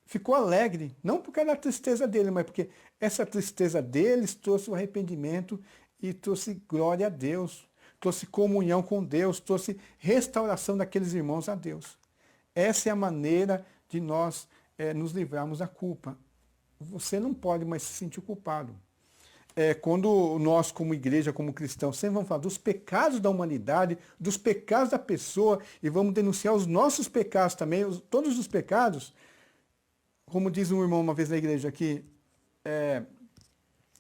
[SPEAKER 4] ficou alegre, não por causa da tristeza dele, mas porque essa tristeza deles trouxe o arrependimento e trouxe glória a Deus, trouxe comunhão com Deus, trouxe restauração daqueles irmãos a Deus. Essa é a maneira de nós nos livrarmos da culpa. Você não pode mais se sentir culpado. Quando nós, como igreja, como cristãos, sempre vamos falar dos pecados da humanidade, dos pecados da pessoa, e vamos denunciar os nossos pecados também, todos os pecados, como diz um irmão uma vez na igreja aqui,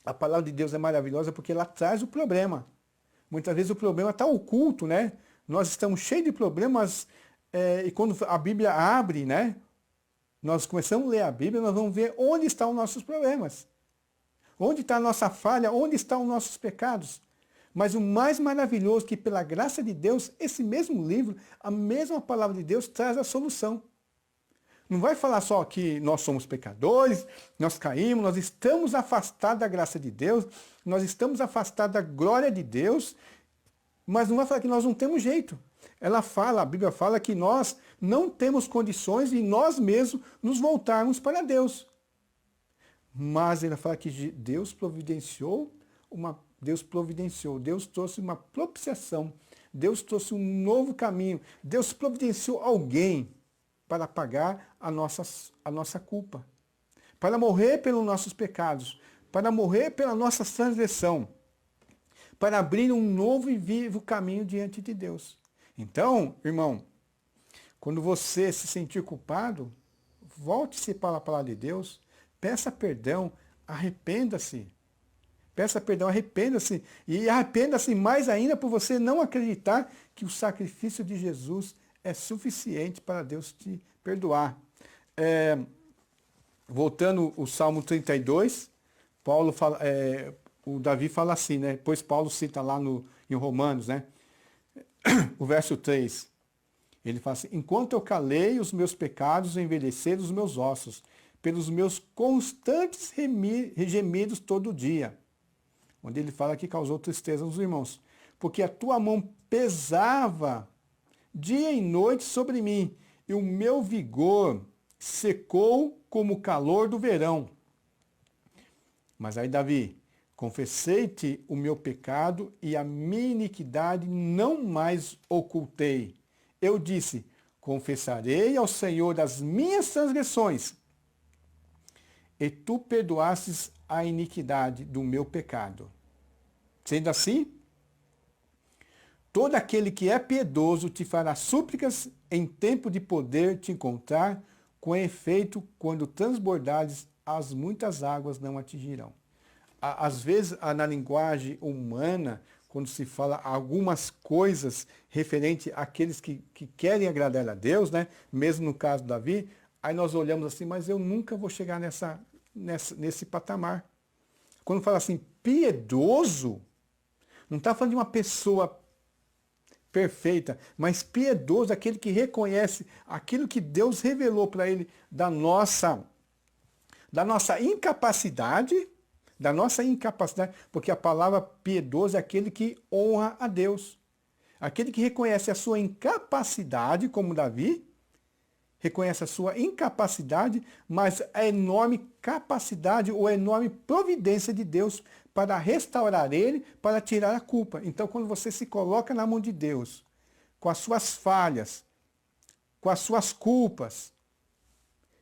[SPEAKER 4] a palavra de Deus é maravilhosa porque ela traz o problema. Muitas vezes o problema está oculto, né? Nós estamos cheios de problemas, e quando a Bíblia abre, né? Nós começamos a ler a Bíblia, nós vamos ver onde estão os nossos problemas. Onde está a nossa falha, onde estão os nossos pecados. Mas o mais maravilhoso é que, pela graça de Deus, esse mesmo livro, a mesma palavra de Deus, traz a solução. Não vai falar só que nós somos pecadores, nós caímos, nós estamos afastados da graça de Deus, nós estamos afastados da glória de Deus, mas não vai falar que nós não temos jeito. A Bíblia fala que nós não temos condições de nós mesmos nos voltarmos para Deus. Mas ela fala que Deus Deus trouxe uma propiciação, Deus trouxe um novo caminho, Deus providenciou alguém para pagar a nossa culpa, para morrer pelos nossos pecados, para morrer pela nossa transgressão, para abrir um novo e vivo caminho diante de Deus. Então, irmão, quando você se sentir culpado, volte-se para a palavra de Deus, peça perdão, arrependa-se. Peça perdão, arrependa-se. E arrependa-se mais ainda por você não acreditar que o sacrifício de Jesus é suficiente para Deus te perdoar. Voltando ao Salmo 32, o Davi fala assim, né? Depois Paulo cita lá em Romanos, né? O verso 3, ele fala assim: enquanto eu calei, os meus pecados envelheceram os meus ossos, pelos meus constantes gemidos todo dia. Onde ele fala que causou tristeza nos irmãos. Porque a tua mão pesava dia e noite sobre mim, e o meu vigor secou como o calor do verão. Mas aí, Davi, confessei-te o meu pecado e a minha iniquidade não mais ocultei. Eu disse: confessarei ao Senhor as minhas transgressões, e tu perdoastes a iniquidade do meu pecado. Sendo assim, todo aquele que é piedoso te fará súplicas em tempo de poder te encontrar, com efeito, quando transbordares, as muitas águas não atingirão. Às vezes, na linguagem humana, quando se fala algumas coisas referente àqueles que querem agradar a Deus, né? Mesmo no caso de Davi, aí nós olhamos assim, mas eu nunca vou chegar nesse patamar. Quando fala assim, piedoso, não está falando de uma pessoa perfeita, mas piedoso, aquele que reconhece aquilo que Deus revelou para ele da nossa incapacidade, porque a palavra piedoso é aquele que honra a Deus. Aquele que reconhece a sua incapacidade, como Davi, reconhece a sua incapacidade, mas a enorme capacidade ou a enorme providência de Deus para restaurar ele, para tirar a culpa. Então, quando você se coloca na mão de Deus, com as suas falhas, com as suas culpas,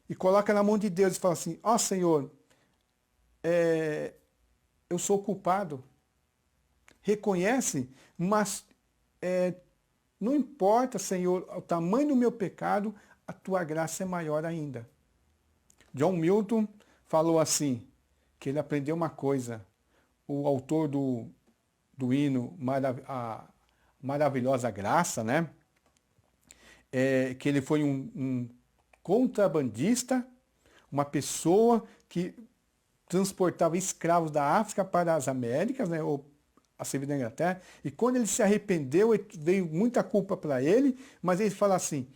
[SPEAKER 4] e coloca na mão de Deus e fala assim, ó Senhor, eu sou culpado. Reconhece, mas não importa, Senhor, o tamanho do meu pecado, a tua graça é maior ainda. John Milton falou assim, que ele aprendeu uma coisa, o autor do hino a Maravilhosa Graça, né? Que ele foi um contrabandista, uma pessoa que transportava escravos da África para as Américas, né? Ou a servir da Inglaterra, e quando ele se arrependeu, veio muita culpa para ele, mas ele fala assim,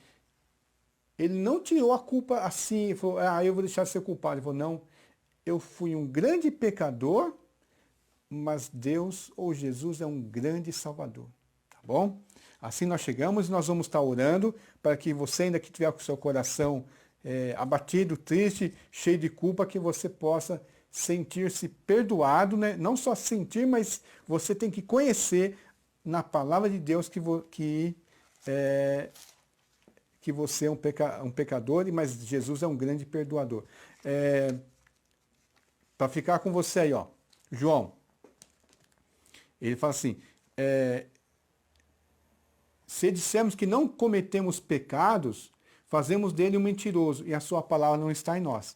[SPEAKER 4] ele não tirou a culpa assim, ele falou, eu vou deixar de ser culpado. Ele falou, não, eu fui um grande pecador, mas Deus ou Jesus é um grande Salvador. Tá bom? Assim nós chegamos e nós vamos estar orando para que você ainda que tiver com o seu coração abatido, triste, cheio de culpa, que você possa sentir-se perdoado, né? Não só sentir, mas você tem que conhecer na palavra de Deus que você é um pecador, mas Jesus é um grande perdoador. Para ficar com você aí, ó, João, ele fala assim, se dissermos que não cometemos pecados, fazemos dele um mentiroso e a sua palavra não está em nós.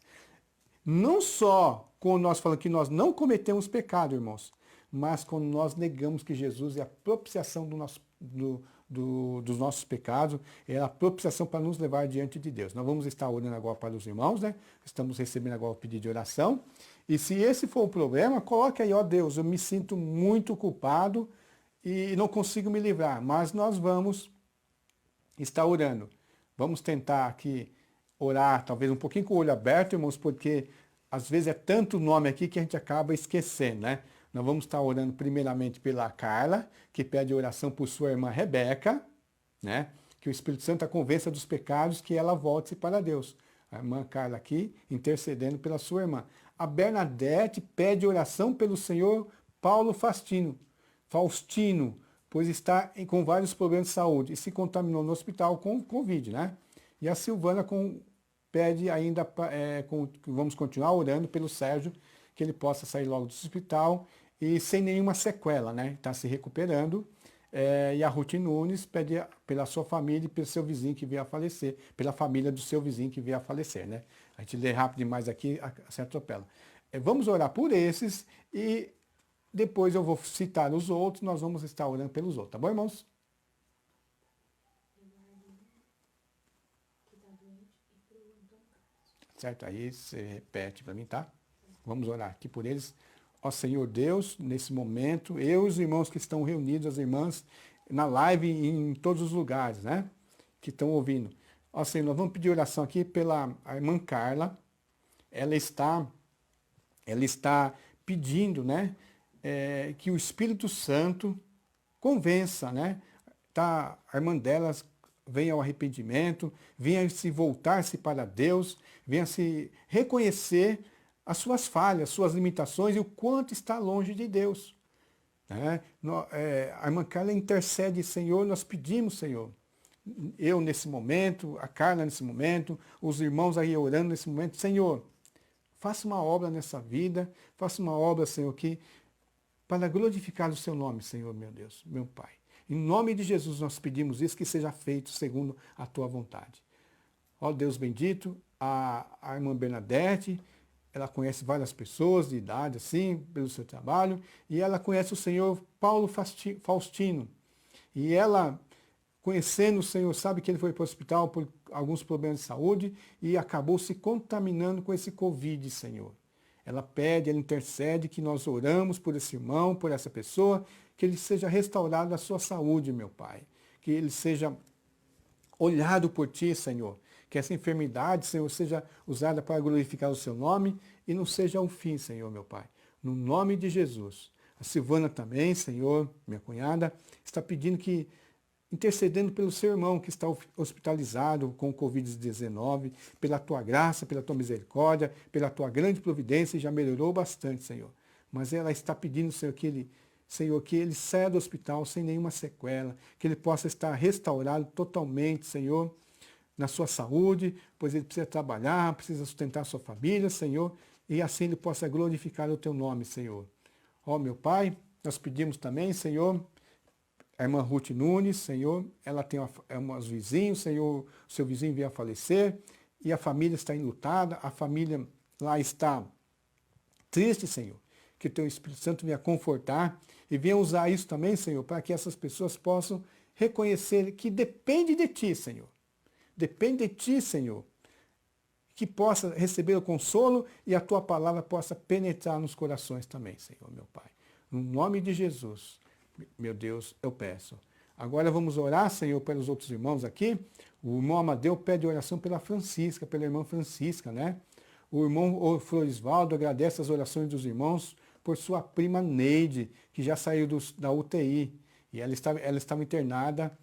[SPEAKER 4] Não só quando nós falamos que nós não cometemos pecado, irmãos, mas quando nós negamos que Jesus é a propiciação dos nossos pecados, é a propiciação para nos levar diante de Deus. Nós vamos estar orando agora para os irmãos, né? Estamos recebendo agora o pedido de oração. E se esse for o problema, coloque aí, ó Deus, eu me sinto muito culpado e não consigo me livrar, mas nós vamos estar orando. Vamos tentar aqui orar, talvez um pouquinho com o olho aberto, irmãos, porque às vezes é tanto nome aqui que a gente acaba esquecendo, né? Nós vamos estar orando primeiramente pela Carla, que pede oração por sua irmã Rebeca, né? Que o Espírito Santo a convença dos pecados, que ela volte para Deus. A irmã Carla aqui intercedendo pela sua irmã. A Bernadette pede oração pelo senhor Paulo Faustino, pois está com vários problemas de saúde e se contaminou no hospital com Covid, né? E a Silvana pede ainda, vamos continuar orando pelo Sérgio, que ele possa sair logo do hospital e sem nenhuma sequela, né? Está se recuperando. E a Ruth Nunes pede pela sua família e pelo seu vizinho que veio a falecer, pela família do seu vizinho que veio a falecer, né? A gente lê rápido demais aqui, se atropela. Vamos orar por esses e depois eu vou citar os outros, nós vamos estar orando pelos outros, tá bom, irmãos? Certo? Aí você repete para mim, tá? Vamos orar aqui por eles. Ó Senhor Deus, nesse momento, eu e os irmãos que estão reunidos, as irmãs, na live e em todos os lugares, né? Que estão ouvindo. Ó Senhor, nós vamos pedir oração aqui pela irmã Carla. Ela está pedindo, né? Que o Espírito Santo convença, né? A irmã delas venha ao arrependimento, venha se voltar-se para Deus, venha se reconhecer as suas falhas, suas limitações e o quanto está longe de Deus. Né? A irmã Carla intercede, Senhor, nós pedimos, Senhor, eu nesse momento, a Carla nesse momento, os irmãos aí orando nesse momento, Senhor, faça uma obra nessa vida, faça uma obra, Senhor, para glorificar o seu nome, Senhor, meu Deus, meu Pai. Em nome de Jesus nós pedimos isso, que seja feito segundo a tua vontade. Ó Deus bendito, a irmã Bernadette, ela conhece várias pessoas de idade, assim, pelo seu trabalho, e ela conhece o senhor Paulo Faustino. E ela, conhecendo o Senhor, sabe que ele foi para o hospital por alguns problemas de saúde e acabou se contaminando com esse Covid, Senhor. Ela pede, ela intercede que nós oramos por esse irmão, por essa pessoa, que ele seja restaurado a sua saúde, meu Pai. Que ele seja olhado por Ti, Senhor. Que essa enfermidade, Senhor, seja usada para glorificar o Seu nome e não seja o fim, Senhor, meu Pai. No nome de Jesus. A Silvana também, Senhor, minha cunhada, está pedindo que intercedendo pelo seu irmão que está hospitalizado com o Covid-19, pela tua graça, pela tua misericórdia, pela tua grande providência, e já melhorou bastante, Senhor. Mas ela está pedindo, Senhor, que ele saia do hospital sem nenhuma sequela, que ele possa estar restaurado totalmente, Senhor, na sua saúde, pois ele precisa trabalhar, precisa sustentar a sua família, Senhor, e assim ele possa glorificar o teu nome, Senhor. Ó, meu Pai, nós pedimos também, Senhor, a irmã Ruth Nunes, Senhor, ela tem uns vizinhos, Senhor, o seu vizinho veio a falecer, e a família está enlutada, a família lá está triste, Senhor. Que o teu Espírito Santo venha confortar e venha usar isso também, Senhor, para que essas pessoas possam reconhecer que depende de Ti, Senhor. Depende de Ti, Senhor. Que possa receber o consolo e a Tua palavra possa penetrar nos corações também, Senhor, meu Pai. No nome de Jesus, meu Deus, eu peço. Agora vamos orar, Senhor, pelos outros irmãos aqui. O irmão Amadeu pede oração pela Francisca, pela irmã Francisca, né? O irmão Florisvaldo agradece as orações dos irmãos por sua prima Neide, que já saiu da UTI. E ela estava internada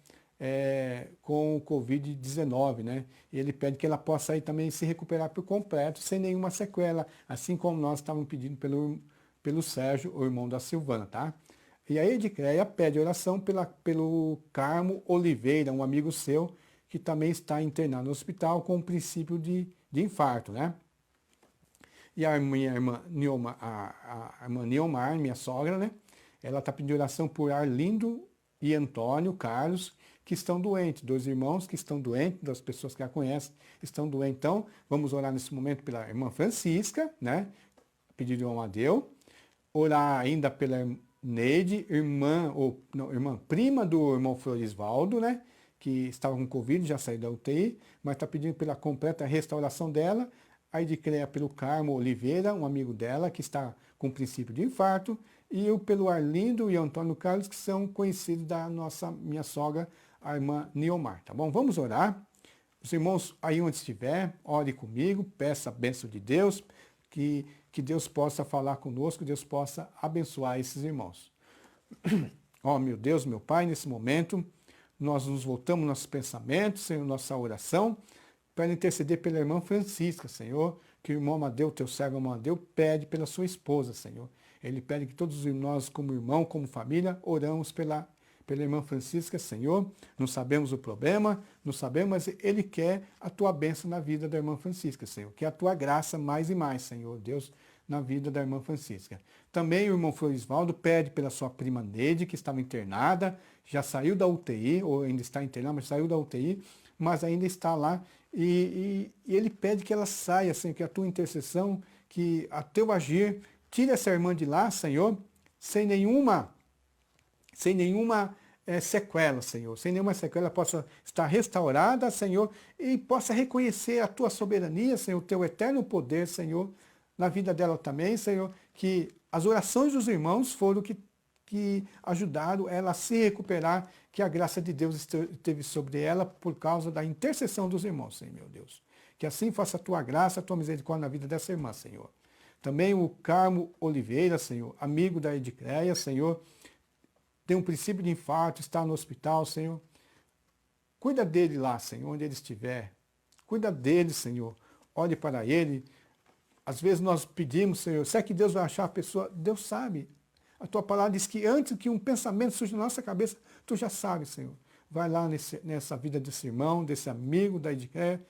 [SPEAKER 4] com o Covid-19, né? E ele pede que ela possa aí também se recuperar por completo, sem nenhuma sequela, assim como nós estávamos pedindo pelo Sérgio, o irmão da Silvana, tá? E a Edicreia pede oração pelo Carmo Oliveira, um amigo seu, que também está internado no hospital com um princípio de infarto, né? E a minha irmã Niomar, minha sogra, né? Ela está pedindo oração por Arlindo e Antônio Carlos, que estão doentes. 2 irmãos que estão doentes, das pessoas que a conhecem, estão doentes. Então, vamos orar nesse momento pela irmã Francisca, né? Pedido de Amadeu. Orar ainda pela Neide, prima do irmão Florisvaldo, né? Que estava com Covid, já saiu da UTI, mas está pedindo pela completa restauração dela. A Edicreia pelo Carmo Oliveira, um amigo dela, que está com princípio de infarto, e eu pelo Arlindo e Antônio Carlos, que são conhecidos da minha sogra, a irmã Niomar, tá bom? Vamos orar. Os irmãos, aí onde estiver, ore comigo, peça a bênção de Deus, que Deus possa falar conosco, Deus possa abençoar esses irmãos. Ó, meu Deus, meu Pai, nesse momento, nós nos voltamos nossos pensamentos, Senhor, nossa oração, para interceder pela irmã Francisca, Senhor, que o irmão Amadeu, teu servo Amadeu, pede pela sua esposa, Senhor. Ele pede que todos nós, como irmão, como família, oramos pela irmã Francisca, Senhor. Não sabemos o problema, não sabemos, mas Ele quer a tua bênção na vida da irmã Francisca, Senhor. Que a tua graça mais e mais, Senhor, Deus, na vida da irmã Francisca. Também o irmão Florisvaldo pede pela sua prima Neide, que estava internada, já saiu da UTI, ou ainda está internada, mas saiu da UTI, mas ainda está lá. E ele pede que ela saia, Senhor, que a tua intercessão, que a teu agir, tire essa irmã de lá, Senhor, sem nenhuma sequela, Senhor. Sem nenhuma sequela, possa estar restaurada, Senhor, e possa reconhecer a tua soberania, Senhor, o teu eterno poder, Senhor, na vida dela também, Senhor, que as orações dos irmãos foram que ajudaram ela a se recuperar, que a graça de Deus esteve sobre ela por causa da intercessão dos irmãos, Senhor, meu Deus. Que assim faça a tua graça, a tua misericórdia na vida dessa irmã, Senhor. Também o Carmo Oliveira, Senhor, amigo da Edicreia, Senhor, tem um princípio de infarto, está no hospital, Senhor. Cuida dele lá, Senhor, onde ele estiver. Cuida dele, Senhor. Olhe para ele. Às vezes nós pedimos, Senhor, será que Deus vai achar a pessoa? Deus sabe. A tua palavra diz que antes que um pensamento surja na nossa cabeça, tu já sabes, Senhor. Vai lá nessa vida desse irmão, desse amigo da Edicreia,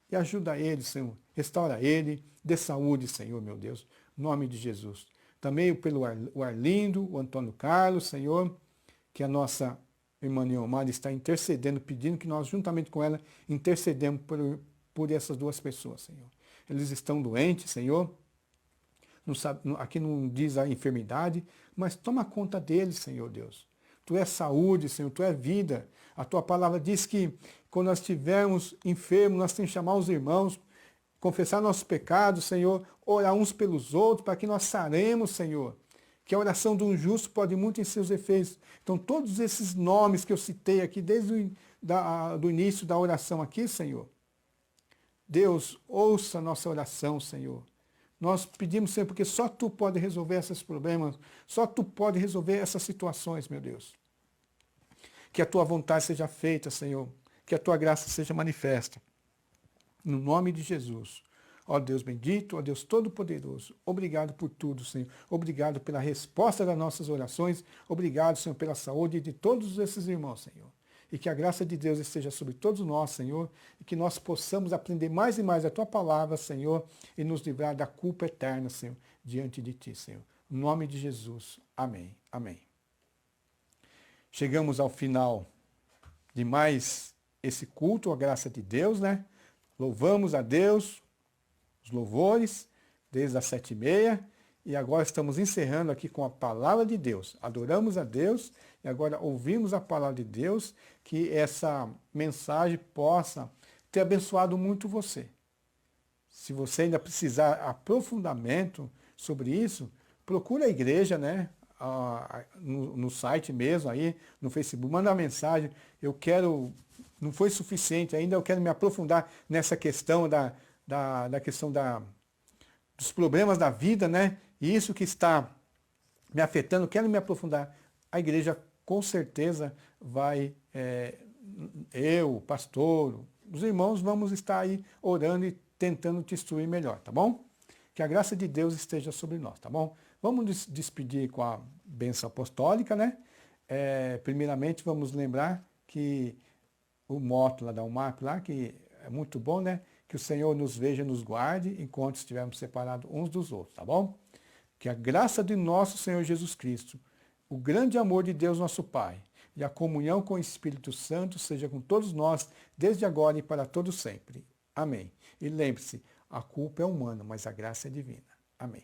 [SPEAKER 4] e ajuda ele, Senhor. Restaura ele, dê saúde, Senhor, meu Deus. Em nome de Jesus. Também pelo Arlindo, o Antônio Carlos, Senhor, que a nossa irmã Niomar está intercedendo, pedindo que nós, juntamente com ela, intercedemos por essas 2 pessoas, Senhor. Eles estão doentes, Senhor. Aqui não diz a enfermidade, mas toma conta deles, Senhor Deus. Tu és saúde, Senhor, Tu és vida. A Tua palavra diz que quando nós estivermos enfermos, nós temos que chamar os irmãos, confessar nossos pecados, Senhor, orar uns pelos outros, para que nós saremos, Senhor. Que a oração de um justo pode muito em seus efeitos. Então, todos esses nomes que eu citei aqui, desde do início da oração aqui, Senhor, Deus, ouça a nossa oração, Senhor. Nós pedimos, Senhor, porque só Tu pode resolver esses problemas, só Tu pode resolver essas situações, meu Deus. Que a tua vontade seja feita, Senhor. Que a tua graça seja manifesta. No nome de Jesus. Ó Deus bendito, ó Deus todo-poderoso, obrigado por tudo, Senhor. Obrigado pela resposta das nossas orações. Obrigado, Senhor, pela saúde de todos esses irmãos, Senhor. E que a graça de Deus esteja sobre todos nós, Senhor, e que nós possamos aprender mais e mais a tua palavra, Senhor, e nos livrar da culpa eterna, Senhor, diante de ti, Senhor. Em nome de Jesus. Amém. Amém. Chegamos ao final de mais esse culto, a graça de Deus, né? Louvamos a Deus, os louvores, desde as 7h30, e agora estamos encerrando aqui com a palavra de Deus. Adoramos a Deus e agora ouvimos a palavra de Deus, que essa mensagem possa ter abençoado muito você. Se você ainda precisar aprofundamento sobre isso, procura a igreja, né? No site mesmo, aí, no Facebook, manda uma mensagem. Eu quero, não foi suficiente ainda, eu quero me aprofundar nessa questão da questão dos problemas da vida, né? E isso que está me afetando, quero me aprofundar. A igreja com certeza vai, eu, o pastor, os irmãos, vamos estar aí orando e tentando te instruir melhor, tá bom? Que a graça de Deus esteja sobre nós, tá bom? Vamos nos despedir com a bênção apostólica, né? Primeiramente, vamos lembrar que o moto lá da UMAP, lá, que é muito bom, né? Que o Senhor nos veja e nos guarde enquanto estivermos separados uns dos outros, tá bom? Que a graça de nosso Senhor Jesus Cristo, o grande amor de Deus nosso Pai e a comunhão com o Espírito Santo seja com todos nós, desde agora e para todos sempre. Amém. E lembre-se, a culpa é humana, mas a graça é divina. Amém.